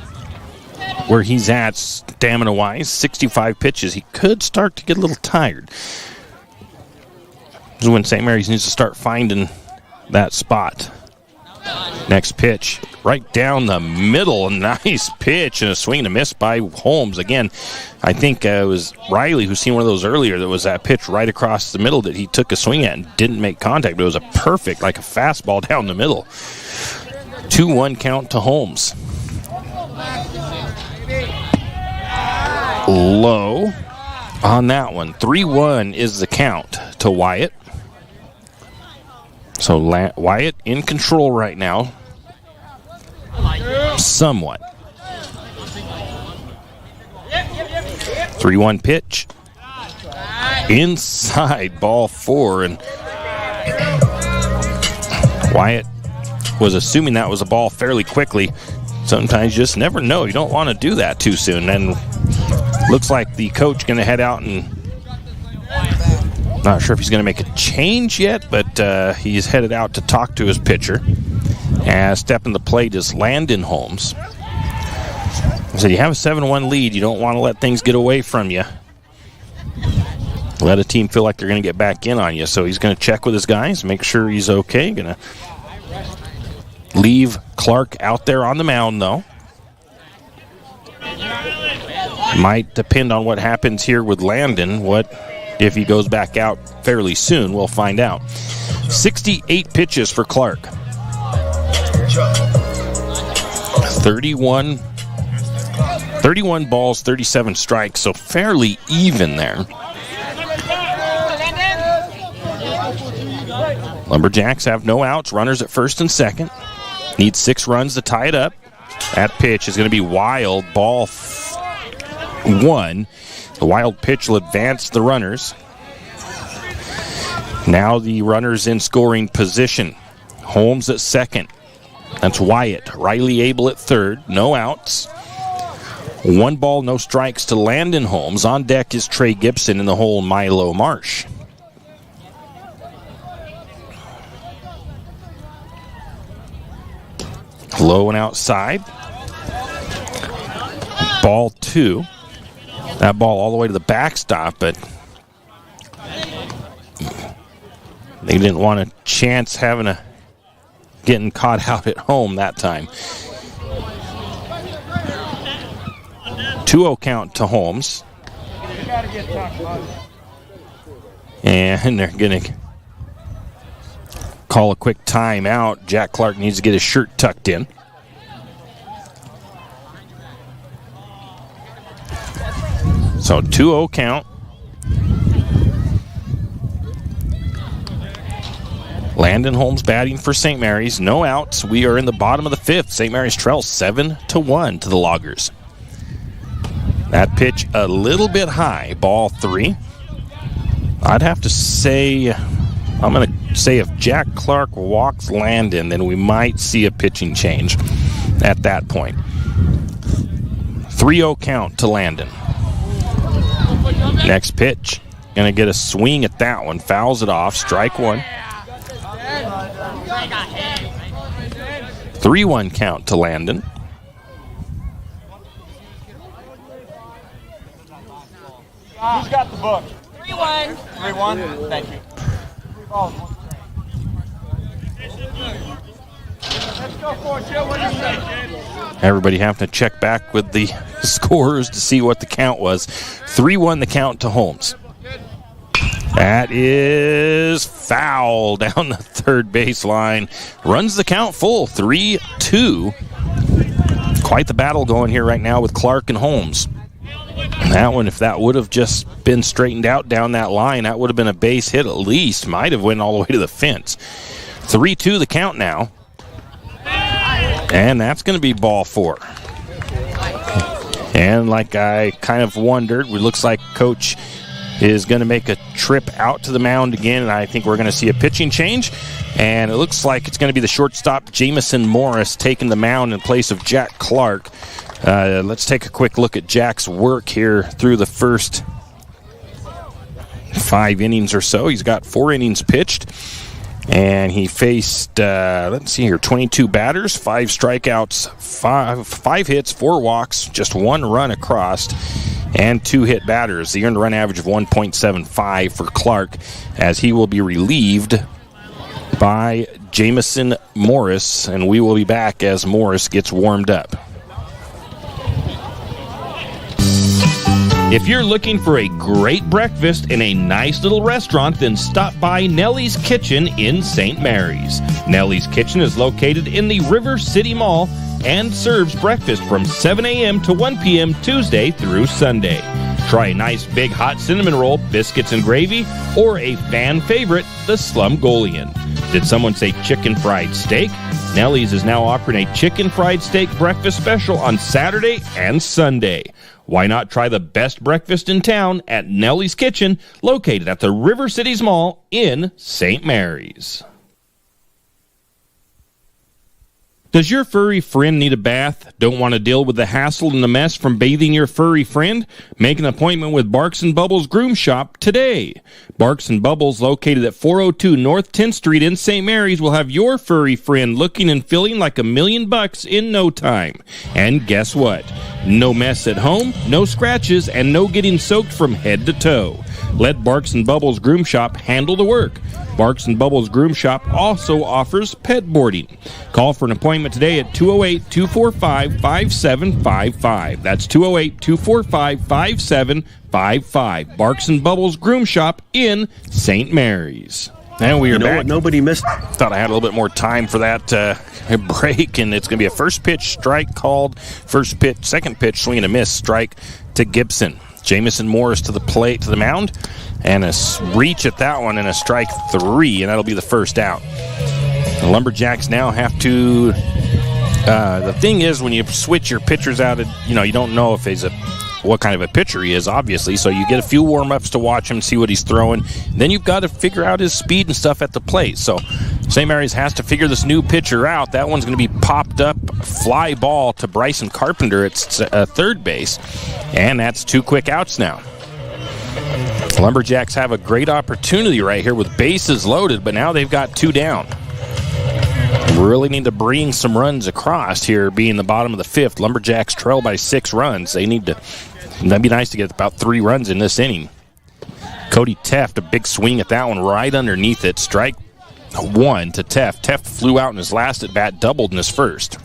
where he's at stamina-wise, 65 pitches, he could start to get a little tired. This is when St. Mary's needs to start finding that spot. Next pitch, right down the middle. A nice pitch and a swing and a miss by Holmes. Again, I think it was Riley who seen one of those earlier. That was that pitch right across the middle that he took a swing at and didn't make contact. But it was a perfect, like a fastball down the middle. 2-1 count to Holmes. Low on that one. 3-1 is the count to Wyatt. So Wyatt in control right now. Somewhat. 3-1 pitch. Inside, ball 4. And Wyatt was assuming that was a ball fairly quickly. Sometimes you just never know. You don't want to do that too soon. And looks like the coach going to head out and not sure if he's going to make a change yet, but he's headed out to talk to his pitcher. And stepping the plate is Landon Holmes. So you have a 7-1 lead. You don't want to let things get away from you. Let a team feel like they're going to get back in on you. So he's going to check with his guys, make sure he's okay. Going to leave Clark out there on the mound, though. Might depend on what happens here with Landon. If he goes back out fairly soon, we'll find out. 68 pitches for Clark. 31 balls, 37 strikes, so fairly even there. Lumberjacks have no outs, runners at first and second. Need 6 runs to tie it up. That pitch is going to be wild, ball 1. The wild pitch will advance the runners. Now the runners in scoring position. Holmes at second. That's Wyatt. Riley Abel at third. No outs. 1 ball, no strikes to Landon Holmes. On deck is Trey Gibson in the hole, Milo Marsh. Low and outside. Ball 2. That ball all the way to the backstop, but they didn't want a chance getting caught out at home that time. 2-0 count to Holmes. And they're going to call a quick timeout. Jack Clark needs to get his shirt tucked in. So 2-0 count. Landon Holmes batting for St. Mary's. No outs. We are in the bottom of the 5th. St. Mary's trails 7-1 to the Loggers. That pitch a little bit high. Ball 3. I'd have to say, I'm going to say if Jack Clark walks Landon, then we might see a pitching change at that point. 3-0 count to Landon. Next pitch. Going to get a swing at that one. Fouls it off. Strike 1. 3-1 count to Landon.
Who's got the book? 3-1. 3-1? Thank you. 3 balls, 1 strike. Let's go for it, Joe. What do you say?
Everybody having to check back with the scores to see what the count was. 3-1 the count to Holmes. That is foul down the third baseline. Runs the count full. 3-2. Quite the battle going here right now with Clark and Holmes. That one, if that would have just been straightened out down that line, that would have been a base hit at least. Might have went all the way to the fence. 3-2 the count now. And that's going to be ball 4. And like I kind of wondered, it looks like Coach is going to make a trip out to the mound again, and I think we're going to see a pitching change. And it looks like it's going to be the shortstop, Jamison Morris, taking the mound in place of Jack Clark. Let's take a quick look at Jack's work here through the first 5 innings or so. He's got 4 innings pitched. And he faced, 22 batters, 5 strikeouts, 5 hits, 4 walks, just 1 run across, and 2 hit batters. The earned run average of 1.75 for Clark, as he will be relieved by Jamison Morris, and we will be back as Morris gets warmed up.
If you're looking for a great breakfast in a nice little restaurant, then stop by Nellie's Kitchen in St. Mary's. Nellie's Kitchen is located in the River City Mall and serves breakfast from 7 a.m. to 1 p.m. Tuesday through Sunday. Try a nice big hot cinnamon roll, biscuits and gravy, or a fan favorite, the Slumgolian. Did someone say chicken fried steak? Nellie's is now offering a chicken fried steak breakfast special on Saturday and Sunday. Why not try the best breakfast in town at Nellie's Kitchen, located at the River Cities Mall in St. Mary's? Does your furry friend need a bath? Don't want to deal with the hassle and the mess from bathing your furry friend? Make an appointment with Barks & Bubbles Groom Shop today. Barks & Bubbles, located at 402 North 10th Street in St. Mary's, will have your furry friend looking and feeling like $1 million in no time. And guess what? No mess at home, no scratches, and no getting soaked from head to toe. Let Barks & Bubbles Groom Shop handle the work. Barks & Bubbles Groom Shop also offers pet boarding. Call for an appointment today at 208-245-5755. That's 208-245-5755. Barks & Bubbles Groom Shop in St. Mary's.
And we are back.
What nobody missed.
Thought I had a little bit more time for that break, and it's going to be a first pitch strike called. Second pitch, swing and a miss, strike to Gibson. Jamison Morris to the plate, to the mound, and a reach at that one, and a strike 3, and that'll be the first out. The Lumberjacks now have to. The thing is, when you switch your pitchers out, you don't know if he's what kind of a pitcher he is, obviously. So you get a few warm-ups to watch him, see what he's throwing. Then you've got to figure out his speed and stuff at the plate. So St. Mary's has to figure this new pitcher out. That one's going to be popped up, fly ball to Bryson Carpenter at third base. And that's 2 quick outs now. Lumberjacks have a great opportunity right here with bases loaded, but now they've got 2 down. Really need to bring some runs across here, being the bottom of the 5th. Lumberjacks trail by 6 runs. That'd be nice to get about 3 runs in this inning. Cody Teft, a big swing at that one right underneath it. Strike 1 to Teft. Teft flew out in his last at bat, doubled in his first.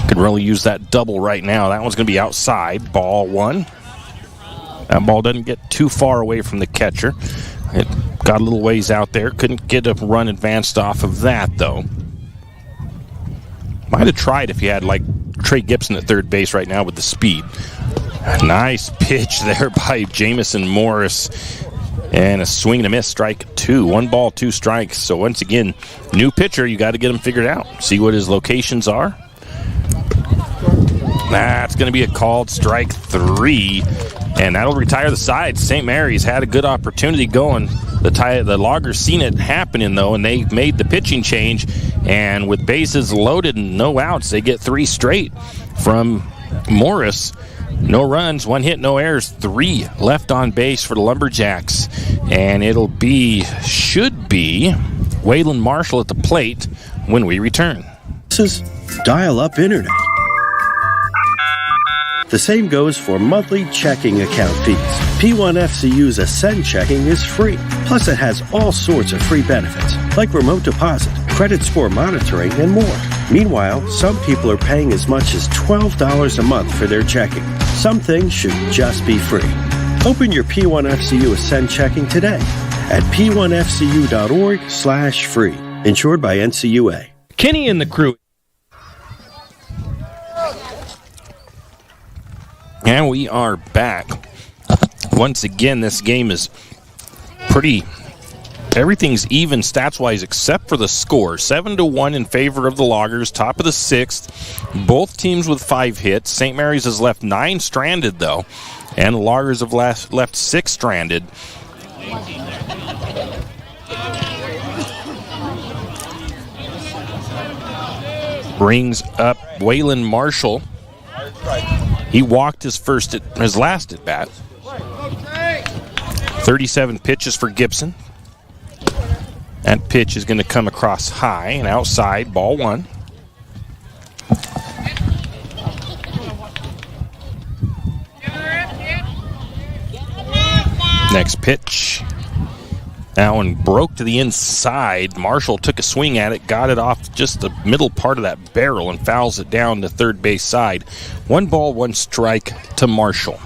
Could really use that double right now. That one's going to be outside. Ball 1. That ball doesn't get too far away from the catcher. It got a little ways out there. Couldn't get a run advanced off of that, though. Might have tried if you had, like, Trey Gibson at third base right now with the speed. A nice pitch there by Jamison Morris. And a swing and a miss, strike 2. 1 ball, 2 strikes. So once again, new pitcher, you got to get him figured out. See what his locations are. That's going to be a called strike 3. And that'll retire the side. St. Mary's had a good opportunity going. The Loggers seen it happening, though, and they made the pitching change. And with bases loaded and no outs, they get 3 straight from Morris. No runs, 1 hit, no errors, 3 left on base for the Lumberjacks. And should be Waylon Marshall at the plate when we return.
This is dial-up internet. The same goes for monthly checking account fees. P1FCU's Ascend checking is free. Plus, it has all sorts of free benefits, like remote deposit, credit score monitoring, and more. Meanwhile, some people are paying as much as $12 a month for their checking. Some things should just be free. Open your P1FCU Ascend checking today at p1fcu.org/free. Insured by NCUA.
Kenny and the crew.
And we are back. Once again, this game is everything's even stats-wise except for the score. 7-1 in favor of the Loggers, top of the 6th. Both teams with 5 hits. St. Mary's has left 9 stranded, though, and the Loggers have left 6 stranded. Brings up Waylon Marshall. He walked his last at bat. 37 pitches for Gibson. That pitch is going to come across high and outside, ball 1. Next pitch. That one broke to the inside. Marshall took a swing at it, got it off just the middle part of that barrel and fouls it down the third base side. 1 ball, 1 strike to Marshall.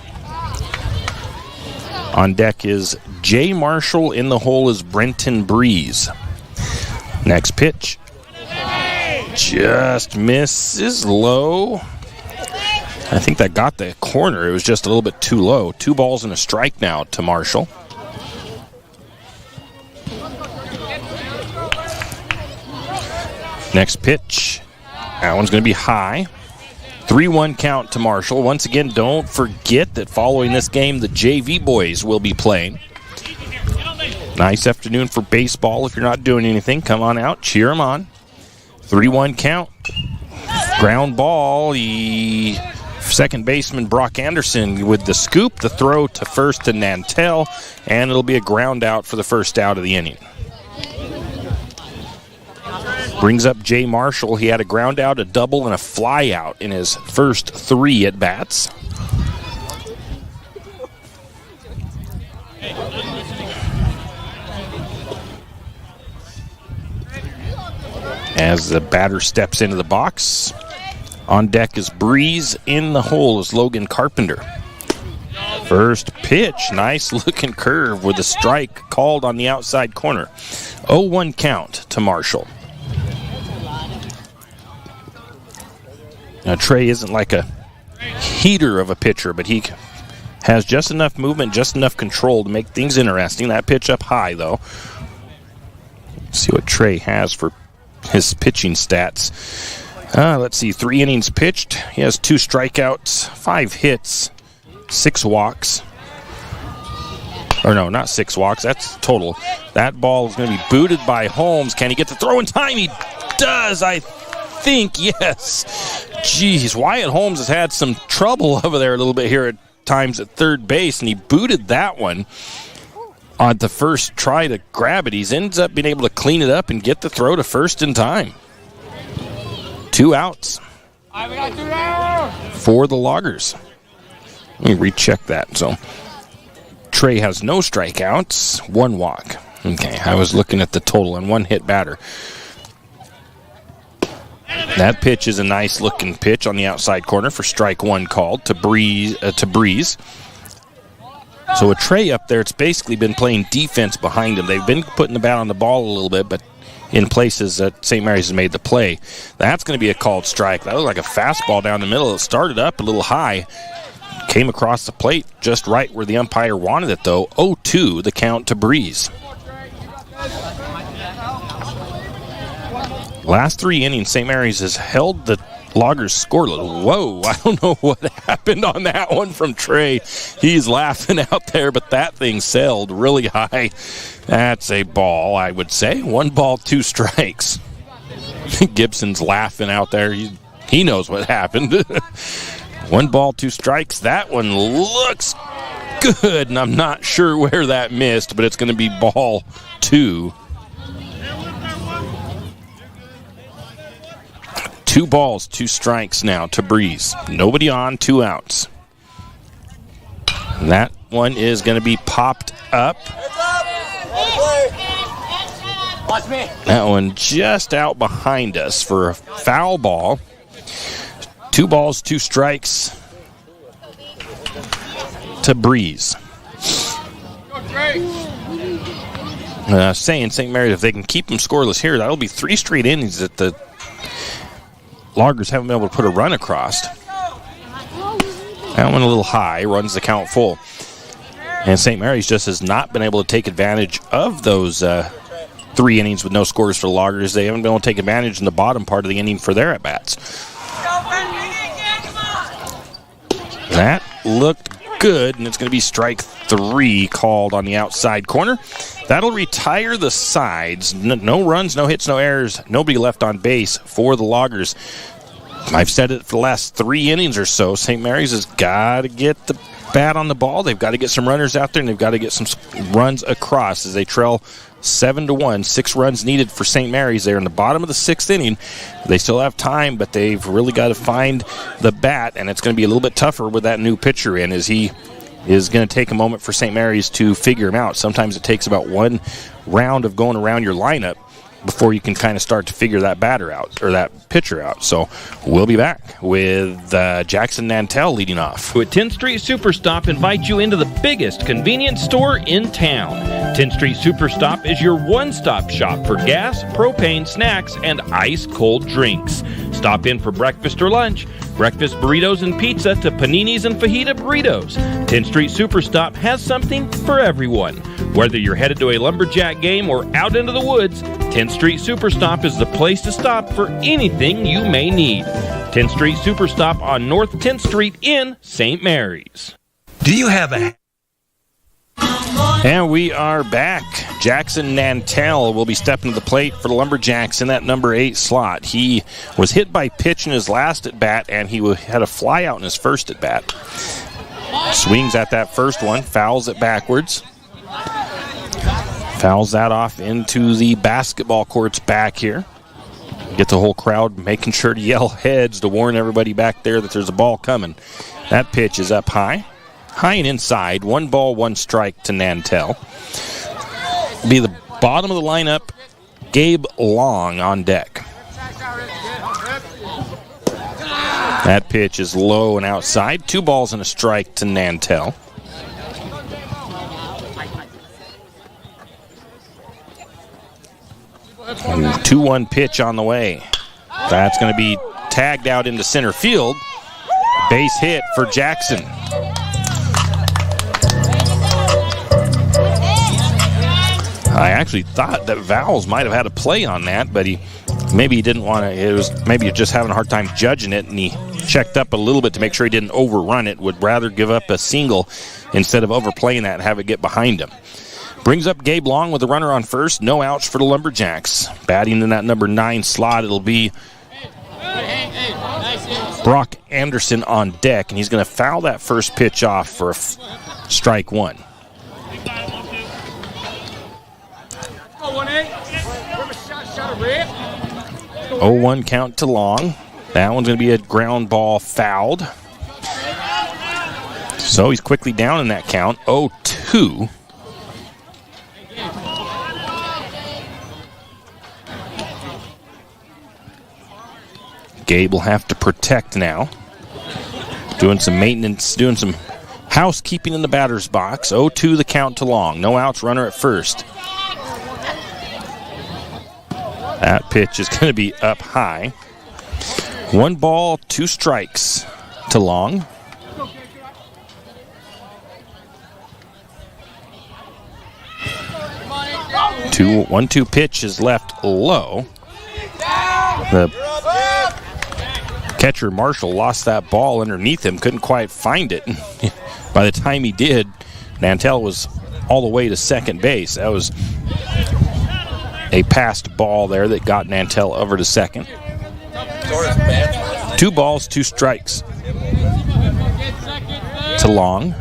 On deck is Jay Marshall. In the hole is Brenton Breeze. Next pitch. Just misses low. I think that got the corner. It was just a little bit too low. 2 balls and a strike now to Marshall. Next pitch. That one's going to be high. 3-1 count to Marshall. Once again, don't forget that following this game, the JV boys will be playing. Nice afternoon for baseball. If you're not doing anything, come on out, cheer them on. 3-1 count. Ground ball. The second baseman, Brock Anderson, with the scoop. The throw to first to Nantel, and it'll be a ground out for the first out of the inning. Brings up Jay Marshall. He had a ground out, a double, and a fly out in his first 3 at-bats. As the batter steps into the box, on deck is Breeze. In the hole is Logan Carpenter. First pitch, nice looking curve with a strike called on the outside corner. 0-1 count to Marshall. Now, Trey isn't like a heater of a pitcher, but he has just enough movement, just enough control to make things interesting. That pitch up high, though. Let's see what Trey has for his pitching stats. Let's see, 3 innings pitched. He has 2 strikeouts, 5 hits, 6 walks. Or no, not 6 walks. That's total. That ball is going to be booted by Holmes. Can he get the throw in time? He does, I think, yes. Jeez, Wyatt Holmes has had some trouble over there a little bit here at times at third base, and he booted that one on the first try to grab it. He ends up being able to clean it up and get the throw to first in time. 2 outs for the Loggers. Let me recheck that. So Trey has no strikeouts, 1 walk. Okay, I was looking at the total and 1 hit batter. That pitch is a nice looking pitch on the outside corner for strike 1 called to Breeze. So with Trey up there, it's basically been playing defense behind him. They've been putting the bat on the ball a little bit, but in places that St. Mary's has made the play. That's going to be a called strike. That was like a fastball down the middle. It started up a little high, came across the plate just right where the umpire wanted it, though. 0-2, the count to Breeze. Last 3 innings, St. Mary's has held the Loggers scoreless. Whoa, I don't know what happened on that one from Trey. He's laughing out there, but that thing sailed really high. That's a ball, I would say. 1 ball, 2 strikes. Gibson's laughing out there. He knows what happened. 1 ball, 2 strikes. That one looks good, and I'm not sure where that missed, but it's going to be ball 2. 2 balls, 2 strikes now to Breeze. Nobody on, 2 outs. And that one is going to be popped up.
Watch me.
That one just out behind us for a foul ball. 2 balls, 2 strikes to Breeze. Saying St. Mary's, if they can keep them scoreless here, that'll be 3 straight innings that the Loggers haven't been able to put a run across. That one a little high, runs the count full. And St. Mary's just has not been able to take advantage of those 3 innings with no scores for the Loggers. They haven't been able to take advantage in the bottom part of the inning for their at-bats. That looked good, and it's going to be strike 3 called on the outside corner. That'll retire the sides. No runs, no hits, no errors. Nobody left on base for the Loggers. I've said it for the last 3 innings or so. St. Mary's has got to get the bat on the ball. They've got to get some runners out there, and they've got to get some runs across as they trail 7-1. 6 runs needed for St. Mary's there in the bottom of the 6th inning. They still have time, but they've really got to find the bat, and it's going to be a little bit tougher with that new pitcher in, as he is going to take a moment for St. Mary's to figure him out. Sometimes it takes about one round of going around your lineup before you can kind of start to figure that batter out, or that pitcher out. So we'll be back with Jackson Nantel leading off.
At 10th Street Superstop invite you into the biggest convenience store in town. 10th Street Superstop is your one-stop shop for gas, propane, snacks, and ice-cold drinks. Stop in for breakfast or lunch, breakfast burritos and pizza to paninis and fajita burritos. 10th Street Superstop has something for everyone. Whether you're headed to a Lumberjack game or out into the woods, 10th Street Superstop is the place to stop for anything you may need. 10th Street Superstop on North 10th Street in St. Mary's.
Do you have a...
And we are back. Jackson Nantel will be stepping to the plate for the Lumberjacks in that number 8 slot. He was hit by pitch in his last at-bat, and he had a fly out in his first at-bat. Swings at that first one, fouls it backwards. Fouls that off into the basketball courts back here. Get the whole crowd making sure to yell heads to warn everybody back there that there's a ball coming. That pitch is up high. High and inside. 1 ball, 1 strike to Nantel. Be the bottom of the lineup. Gabe Long on deck. That pitch is low and outside. 2 balls and a strike to Nantel. And 2-1 pitch on the way. That's going to be tagged out into center field. Base hit for Jackson. I actually thought that Vowles might have had a play on that, but maybe he didn't want to. It was maybe just having a hard time judging it, and he checked up a little bit to make sure he didn't overrun it. Would rather give up a single instead of overplaying that and have it get behind him. Brings up Gabe Long with a runner on first. No outs for the Lumberjacks. Batting in that number 9 slot, it'll be Brock Anderson on deck, and he's going to foul that first pitch off for strike 1. 0-1 count to Long. That one's going to be a ground ball fouled. So he's quickly down in that count. 0-2. Gabe will have to protect now. Doing some maintenance, doing some housekeeping in the batter's box. 0-2 the count to Long. No outs, runner at first. That pitch is going to be up high. 1 ball, 2 strikes to Long. One, 2 pitch is left low. The catcher Marshall lost that ball underneath him, couldn't quite find it. By the time he did, Nantel was all the way to second base. That was a passed ball there that got Nantel over to second. 2 balls, 2 strikes to Long.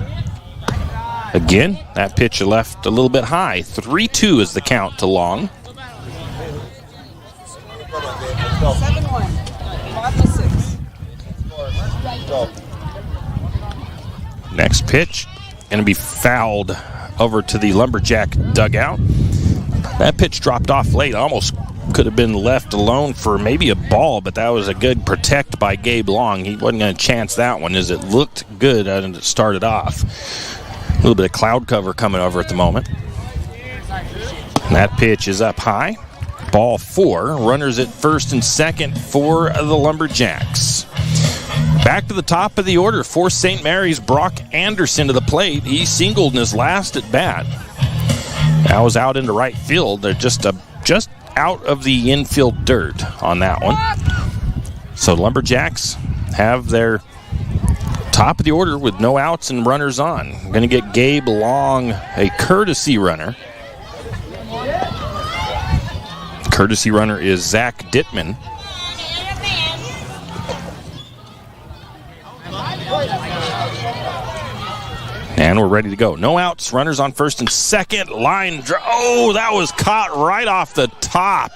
Again, that pitch left a little bit high. 3-2 is the count to Long.
7-1. 5-6.
Next pitch going to be fouled over to the Lumberjack dugout. That pitch dropped off late. Almost could have been left alone for maybe a ball, but that was a good protect by Gabe Long. He wasn't going to chance that one as it looked good and it started off. A little bit of cloud cover coming over at the moment. That pitch is up high. Ball 4. Runners at first and second for the Lumberjacks. Back to the top of the order for St. Mary's. Brock Anderson to the plate. He singled in his last at bat. That was out into right field. They're just out of the infield dirt on that one. So Lumberjacks have their top of the order with no outs and runners on. Going to get Gabe Long, a courtesy runner. Courtesy runner is Zach Dittman. And we're ready to go. No outs. Runners on first and second. Line drive. Oh, that was caught right off the top.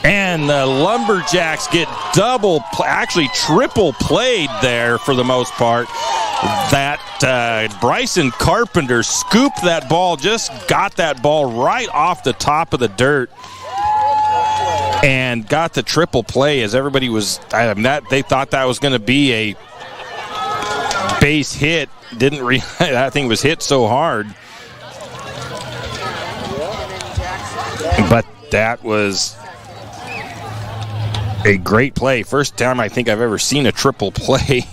And the Lumberjacks get actually triple played there for the most part. That Bryson Carpenter scooped that ball, just got that ball right off the top of the dirt and got the triple play as everybody was, they thought that was going to be a base hit. Didn't realize that thing was hit so hard. But that was a great play. First time I think I've ever seen a triple play.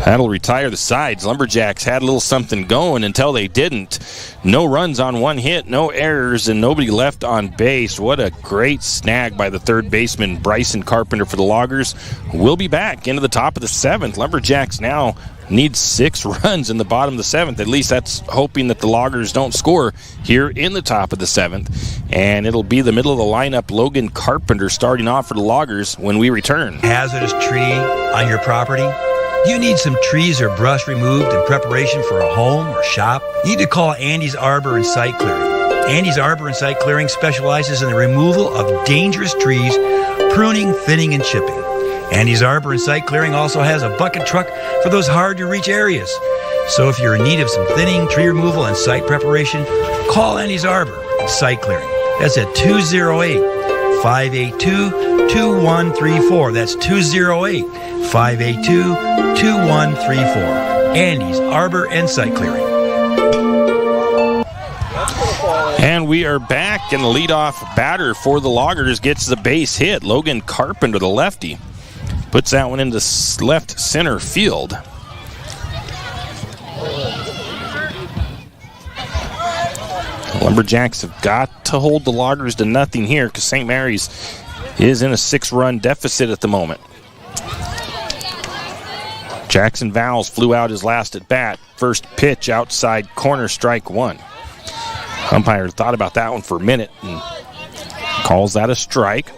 That'll retire the sides. Lumberjacks had a little something going until they didn't. No runs on one hit, no errors, and nobody left on base. What a great snag by the third baseman, Bryson Carpenter, for the Loggers. We'll be back into the top of the seventh. Lumberjacks now need 6 runs in the bottom of the seventh. At least that's hoping that the Loggers don't score here in the top of the seventh. And it'll be the middle of the lineup, Logan Carpenter, starting off for the Loggers when we return.
Hazardous tree on your property? You need some trees or brush removed in preparation for a home or shop? You need to call Andy's Arbor and Site Clearing. Andy's Arbor and Site Clearing specializes in the removal of dangerous trees, pruning, thinning, and chipping. Andy's Arbor and Site Clearing also has a bucket truck for those hard-to-reach areas. So if you're in need of some thinning, tree removal, and site preparation, call Andy's Arbor and Site Clearing. That's at 208-582-2134. That's 208-582-2134. Andy's Arbor and Site Clearing.
And we are back, and the leadoff batter for the Loggers gets the base hit. Logan Carpenter, the lefty, puts that one into left center field. Lumberjacks have got to hold the Loggers to nothing here because St. Mary's is in a 6-run deficit at the moment. Jackson Vowles flew out his last at bat. First pitch outside corner, strike 1. Umpire thought about that one for a minute and calls that a strike.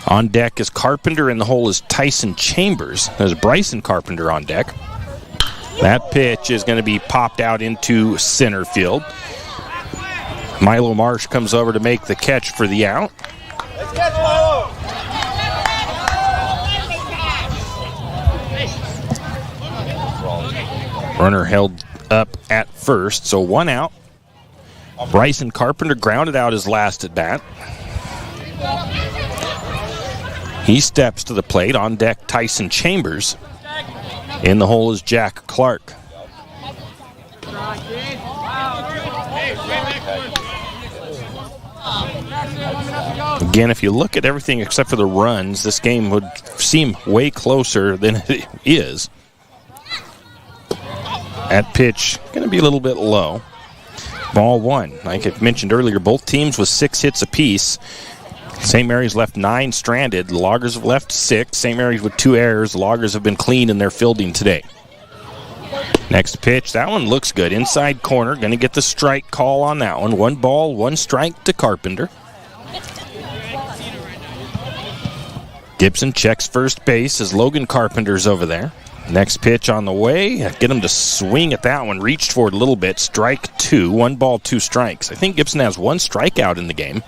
On deck is Carpenter. In the hole is Tyson Chambers. There's Bryson Carpenter on deck. That pitch is going to be popped out into center field. Milo Marsh comes over to make the catch for the out.
Let's catch Milo!
Runner held up at first, so 1 out. Bryson Carpenter grounded out his last at bat. He steps to the plate. On deck, Tyson Chambers. In the hole is Jack Clark. Again, if you look at everything except for the runs, this game would seem way closer than it is. That pitch going to be a little bit low. Ball 1. Like I mentioned earlier, both teams with 6 hits apiece. St. Mary's left 9 stranded. The Loggers have left 6. St. Mary's with 2 errors. The Loggers have been clean in their fielding today. Next pitch. That one looks good. Inside corner. Going to get the strike call on that one. 1 ball, 1 strike to Carpenter. Gibson checks first base as Logan Carpenter's over there. Next pitch on the way. Get him to swing at that one. Reached for it a little bit. Strike 2. 1 ball, 2 strikes. I think Gibson has 1 strikeout in the game.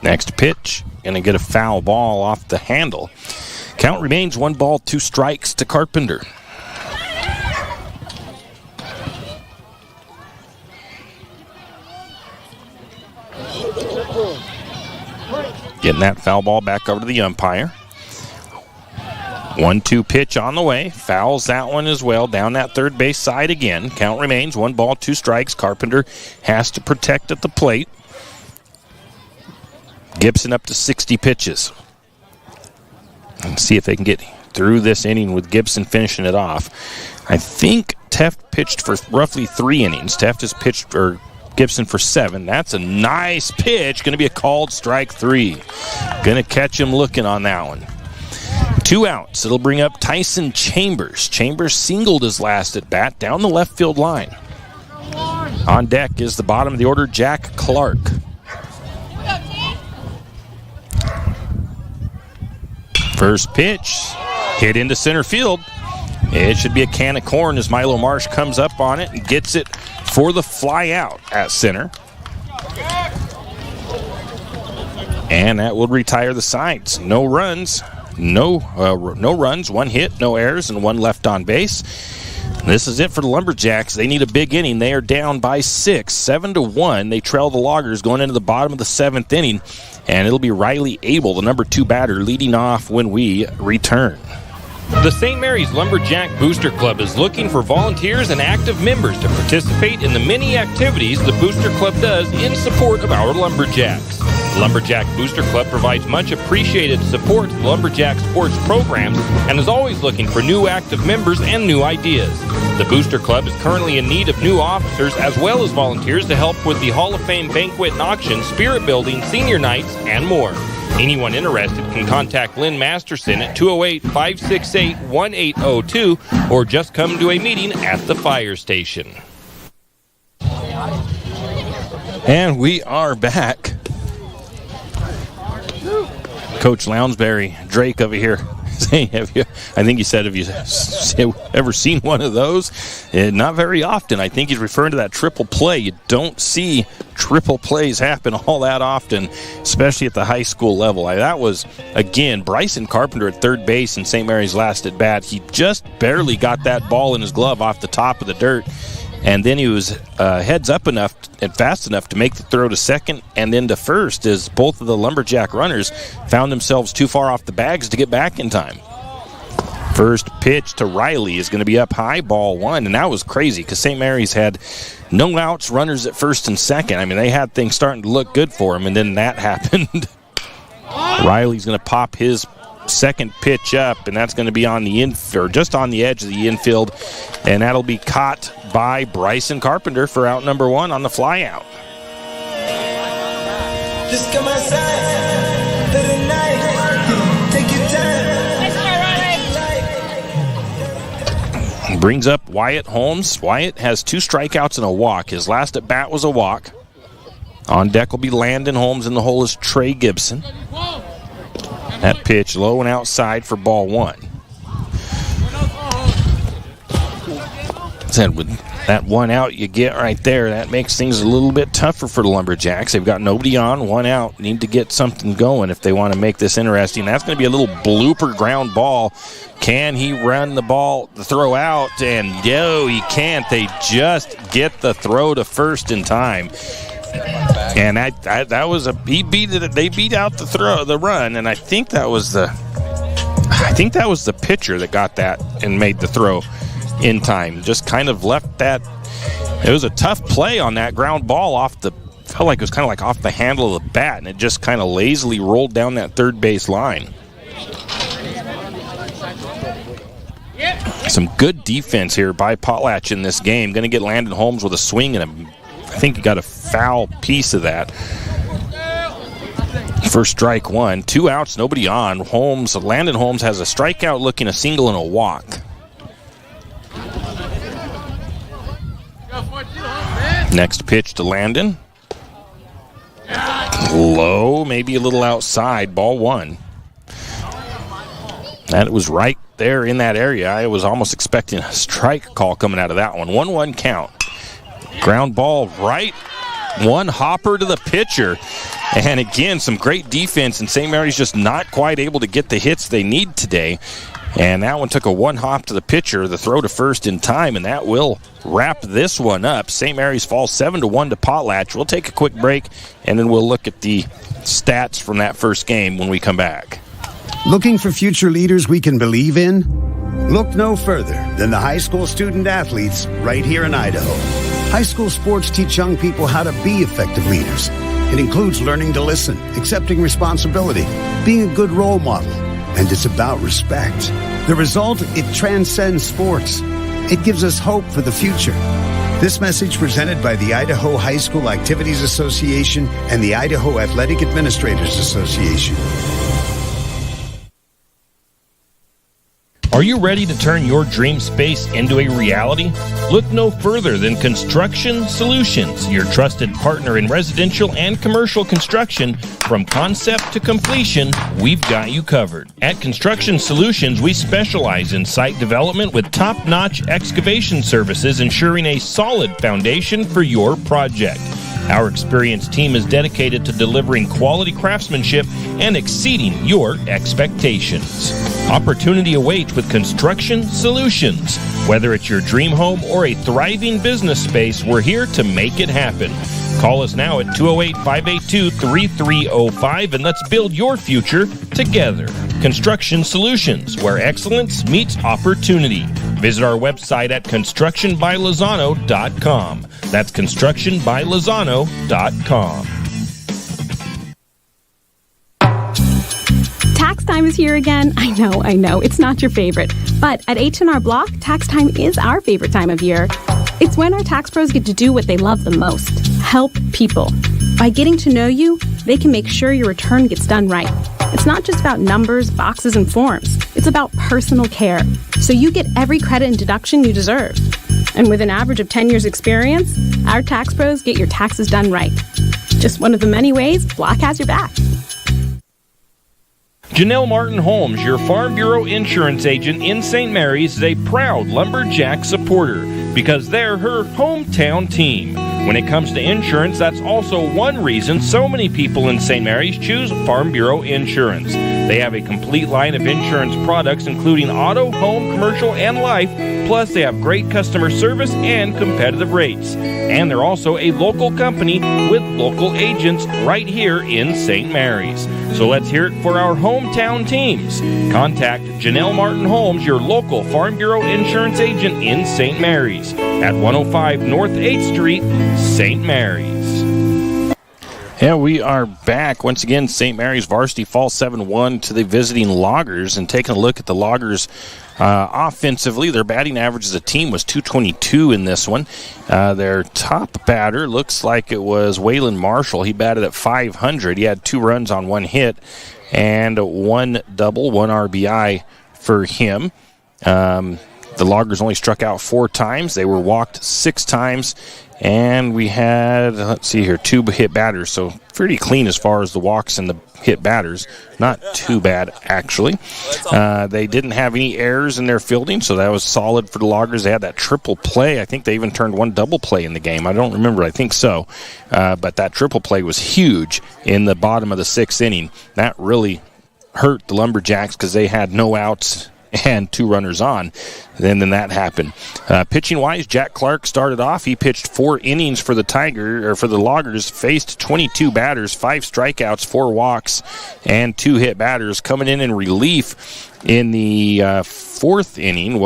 Next pitch. Going to get a foul ball off the handle. Count remains 1 ball, 2 strikes to Carpenter. Getting that foul ball back over to the umpire. 1-2 pitch on the way. Fouls that one as well. Down that third base side again. Count remains 1 ball, 2 strikes. Carpenter has to protect at the plate. Gibson up to 60 pitches. Let's see if they can get through this inning with Gibson finishing it off. I think Teft pitched for roughly 3 innings. Teft has pitched for Gibson for 7. That's a nice pitch. Going to be a called strike 3. Going to catch him looking on that one. 2 outs. It'll bring up Tyson Chambers. Chambers singled his last at bat down the left field line. On deck is the bottom of the order, Jack Clark. First pitch, hit into center field. It should be a can of corn as Milo Marsh comes up on it and gets it for the fly out at center. And that will retire the sides. No runs, no runs, one hit, no errors, and one left on base. This is it for the Lumberjacks. They need a big inning. They are down by 6, 7-1. They trail the Loggers going into the bottom of the 7th inning, and it'll be Riley Abel, the number 2 batter, leading off when we return.
The St. Mary's Lumberjack Booster Club is looking for volunteers and active members to participate in the many activities the Booster Club does in support of our Lumberjacks. The Lumberjack Booster Club provides much appreciated support to the Lumberjack sports programs and is always looking for new active members and new ideas. The Booster Club is currently in need of new officers as well as volunteers to help with the Hall of Fame banquet and auction, spirit building, senior nights, and more. Anyone interested can contact Lynn Masterson at 208-568-1802 or just come to a meeting at the fire station.
And we are back. Coach Lounsbury, Drake over here. I think he said, have you ever seen one of those? Not very often. I think he's referring to that triple play. You don't see triple plays happen all that often, especially at the high school level. That was, again, Bryson Carpenter at third base in St. Mary's last at bat. He just barely got that ball in his glove off the top of the dirt. And then he was heads up enough and fast enough to make the throw to second and then to first as both of the Lumberjack runners found themselves too far off the bags to get back in time. First pitch to Riley is going to be up high, ball 1. And that was crazy because St. Mary's had no outs, runners at first and second. I mean, they had things starting to look good for them, and then that happened. Riley's going to pop his second pitch up, and that's going to be on the just on the edge of the infield, and that'll be caught by Bryson Carpenter for out number 1 on the fly out.
Just come outside for the night. Take your time.
Brings up Wyatt Holmes. Wyatt has 2 strikeouts and a walk. His last at bat was a walk. On deck will be Landon Holmes. In the hole is Trey Gibson. That pitch low and outside for ball 1. Said with that 1 out you get right there, that makes things a little bit tougher for the Lumberjacks. They've got nobody on, 1 out. Need to get something going if they want to make this interesting. That's going to be a little blooper ground ball. Can he run the throw out? And no, he can't. They just get the throw to first in time. And that was he beat it. They beat out the run, and I think that was the pitcher that got that and made the throw in time. Just kind of left that. It was a tough play on that ground ball felt like it was kind of like off the handle of the bat, and it just kind of lazily rolled down that third base line. Some good defense here by Potlatch in this game. Going to get Landon Holmes with a swing and I think he got a foul piece of that. First strike 1. 2 outs, nobody on. Landon Holmes has a strikeout looking, a single, and a walk. Next pitch to Landon. Low, maybe a little outside, ball 1. That was right there in that area. I was almost expecting a strike call coming out of that one. 1-1 count. Ground ball right. 1 hopper to the pitcher. And again, some great defense, and St. Mary's just not quite able to get the hits they need today. And that one took a 1 hop to the pitcher, the throw to first in time, and that will wrap this one up. St. Mary's falls 7-1 to Potlatch. We'll take a quick break, and then we'll look at the stats from that first game when we come back.
Looking for future leaders we can believe in? Look no further than the high school student athletes right here in Idaho. High school sports teach young people how to be effective leaders. It includes learning to listen, accepting responsibility, being a good role model, and it's about respect. The result, it transcends sports. It gives us hope for the future. This message presented by the Idaho High School Activities Association and the Idaho Athletic Administrators Association.
Are you ready to turn your dream space into a reality? Look no further than Construction Solutions, your trusted partner in residential and commercial construction. From concept to completion, we've got you covered. At Construction Solutions, we specialize in site development with top-notch excavation services, ensuring a solid foundation for your project. Our experienced team is dedicated to delivering quality craftsmanship and exceeding your expectations. Opportunity awaits with Construction Solutions. Whether it's your dream home or a thriving business space, we're here to make it happen. Call us now at 208-582-3305 and let's build your future together. Construction Solutions, where excellence meets opportunity. Visit our website at constructionbylozano.com. That's constructionbylozano.com.
Tax time is here again. I know, it's not your favorite. But at H&R Block, tax time is our favorite time of year. It's when our tax pros get to do what they love the most, help people. By getting to know you, they can make sure your return gets done right. It's not just about numbers, boxes, and forms. It's about personal care, so you get every credit and deduction you deserve. And with an average of 10 years experience, our tax pros get your taxes done right. Just one of the many ways Block has your back.
Janelle Martin Holmes, your Farm Bureau insurance agent in St. Mary's, is a proud Lumberjack supporter because they're her hometown team. When it comes to insurance, that's also one reason so many people in St. Mary's choose Farm Bureau Insurance. They have a complete line of insurance products, including auto, home, commercial, and life. Plus, they have great customer service and competitive rates. And they're also a local company with local agents right here in St. Mary's. So let's hear it for our hometown teams. Contact Janelle Martin Holmes, your local Farm Bureau insurance agent in St. Mary's at 105 North 8th Street, St. Mary's.
Yeah, we are back. Once again, St. Mary's varsity falls 7-1 to the visiting Loggers. And taking a look at the Loggers offensively, their batting average as a team was .222 in this one. Their top batter looks like it was Waylon Marshall. He batted at .500. He had 2 runs on 1 hit and 1 double, 1 RBI for him. The Loggers only struck out 4 times. They were walked 6 times. And we had, 2 hit batters, so pretty clean as far as the walks and the hit batters. Not too bad, actually. They didn't have any errors in their fielding, so that was solid for the Loggers. They had that triple play. I think they even turned 1 double play in the game. I don't remember. I think so. But that triple play was huge in the bottom of the 6th inning. That really hurt the Lumberjacks because they had no outs and 2 runners on. Then that happened. Pitching-wise, Jack Clark started off. He pitched 4 innings for the Loggers, faced 22 batters, 5 strikeouts, 4 walks, and 2 hit batters. Coming in relief in the 4th inning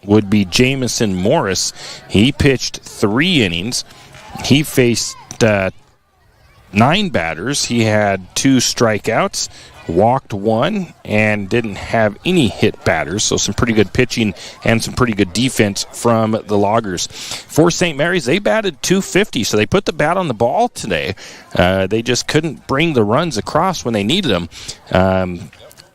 would be Jamison Morris. He pitched 3 innings. He faced 9 batters. He had 2 strikeouts, walked 1, and didn't have any hit batters, so some pretty good pitching and some pretty good defense from the Loggers. For St. Mary's, they batted .250, so they put the bat on the ball today. They just couldn't bring the runs across when they needed them.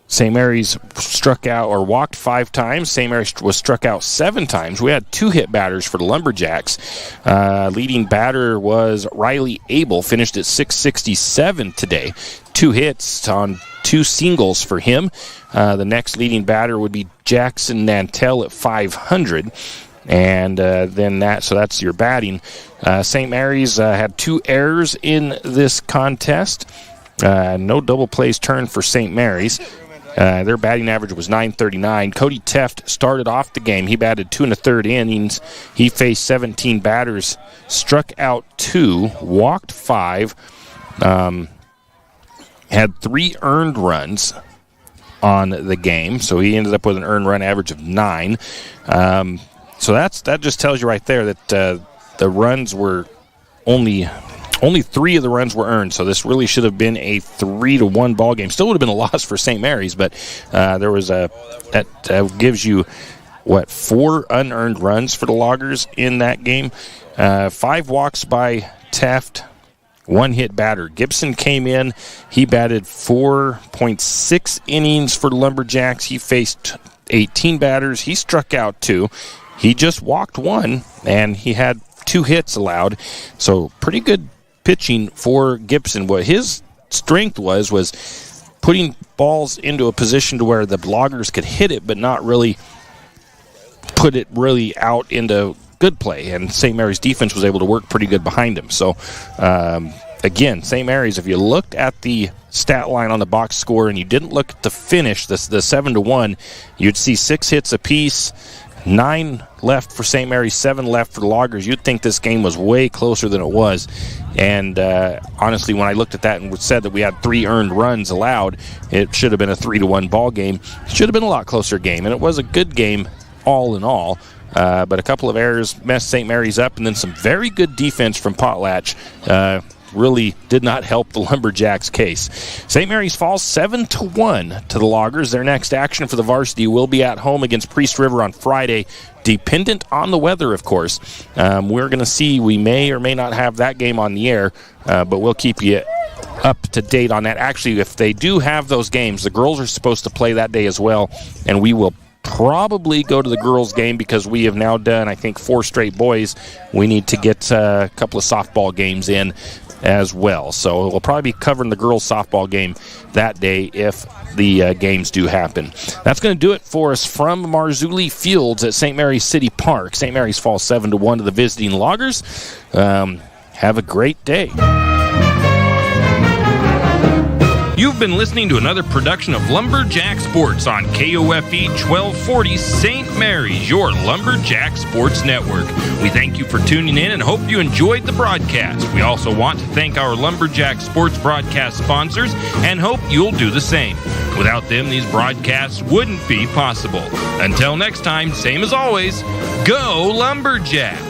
St. Mary's struck out or walked 5 times. St. Mary's was struck out 7 times. We had 2 hit batters for the Lumberjacks. Leading batter was Riley Abel, finished at .667 today. 2 hits on 2 singles for him. The next leading batter would be Jackson Nantel at .500. And so that's your batting. St. Mary's had 2 errors in this contest. No double plays turned for St. Mary's. Their batting average was .939. Cody Teft started off the game. He batted 2 1/3 innings. He faced 17 batters, struck out 2, walked 5, had 3 earned runs on the game. So he ended up with an earned run average of 9. So that just tells you right there that the runs were only 3 of the runs were earned, so this really should have been a 3-1 ball game. Still would have been a loss for St. Mary's, but there was that gives you 4 unearned runs for the Loggers in that game. 5 walks by Taft, 1 hit batter. Gibson came in. He batted 4.6 innings for the Lumberjacks. He faced 18 batters. He struck out 2. He just walked 1, and he had 2 hits allowed. So pretty good pitching for Gibson. What his strength was putting balls into a position to where the loggers could hit it, but not really put it really out into good play. And St. Mary's defense was able to work pretty good behind him. So, again, St. Mary's, if you looked at the stat line on the box score and you didn't look at the finish, the 7-1, you'd see 6 hits apiece, 9 left for St. Mary's, 7 left for the Loggers. You'd think this game was way closer than it was. And honestly, when I looked at that and said that we had 3 earned runs allowed, it should have been a 3-1 ball game. It should have been a lot closer game, and it was a good game all in all. But a couple of errors messed St. Mary's up, and then some very good defense from Potlatch really did not help the Lumberjacks' case. St. Mary's falls 7-1 to the Loggers. Their next action for the varsity will be at home against Priest River on Friday, dependent on the weather, of course. We're going to see. We may or may not have that game on the air, but we'll keep you up to date on that. Actually, if they do have those games, the girls are supposed to play that day as well, and we will probably go to the girls' game because we have now done, I think, 4 straight boys. We need to get a couple of softball games in as well. So we'll probably be covering the girls' softball game that day if the games do happen. That's going to do it for us from Marzulli Fields at St. Mary's City Park. St. Mary's falls 7-1 to the visiting Loggers. Have a great day.
You've been listening to another production of Lumberjack Sports on KOFE 1240 St. Mary's, your Lumberjack Sports Network. We thank you for tuning in and hope you enjoyed the broadcast. We also want to thank our Lumberjack Sports broadcast sponsors and hope you'll do the same. Without them, these broadcasts wouldn't be possible. Until next time, same as always, go Lumberjacks!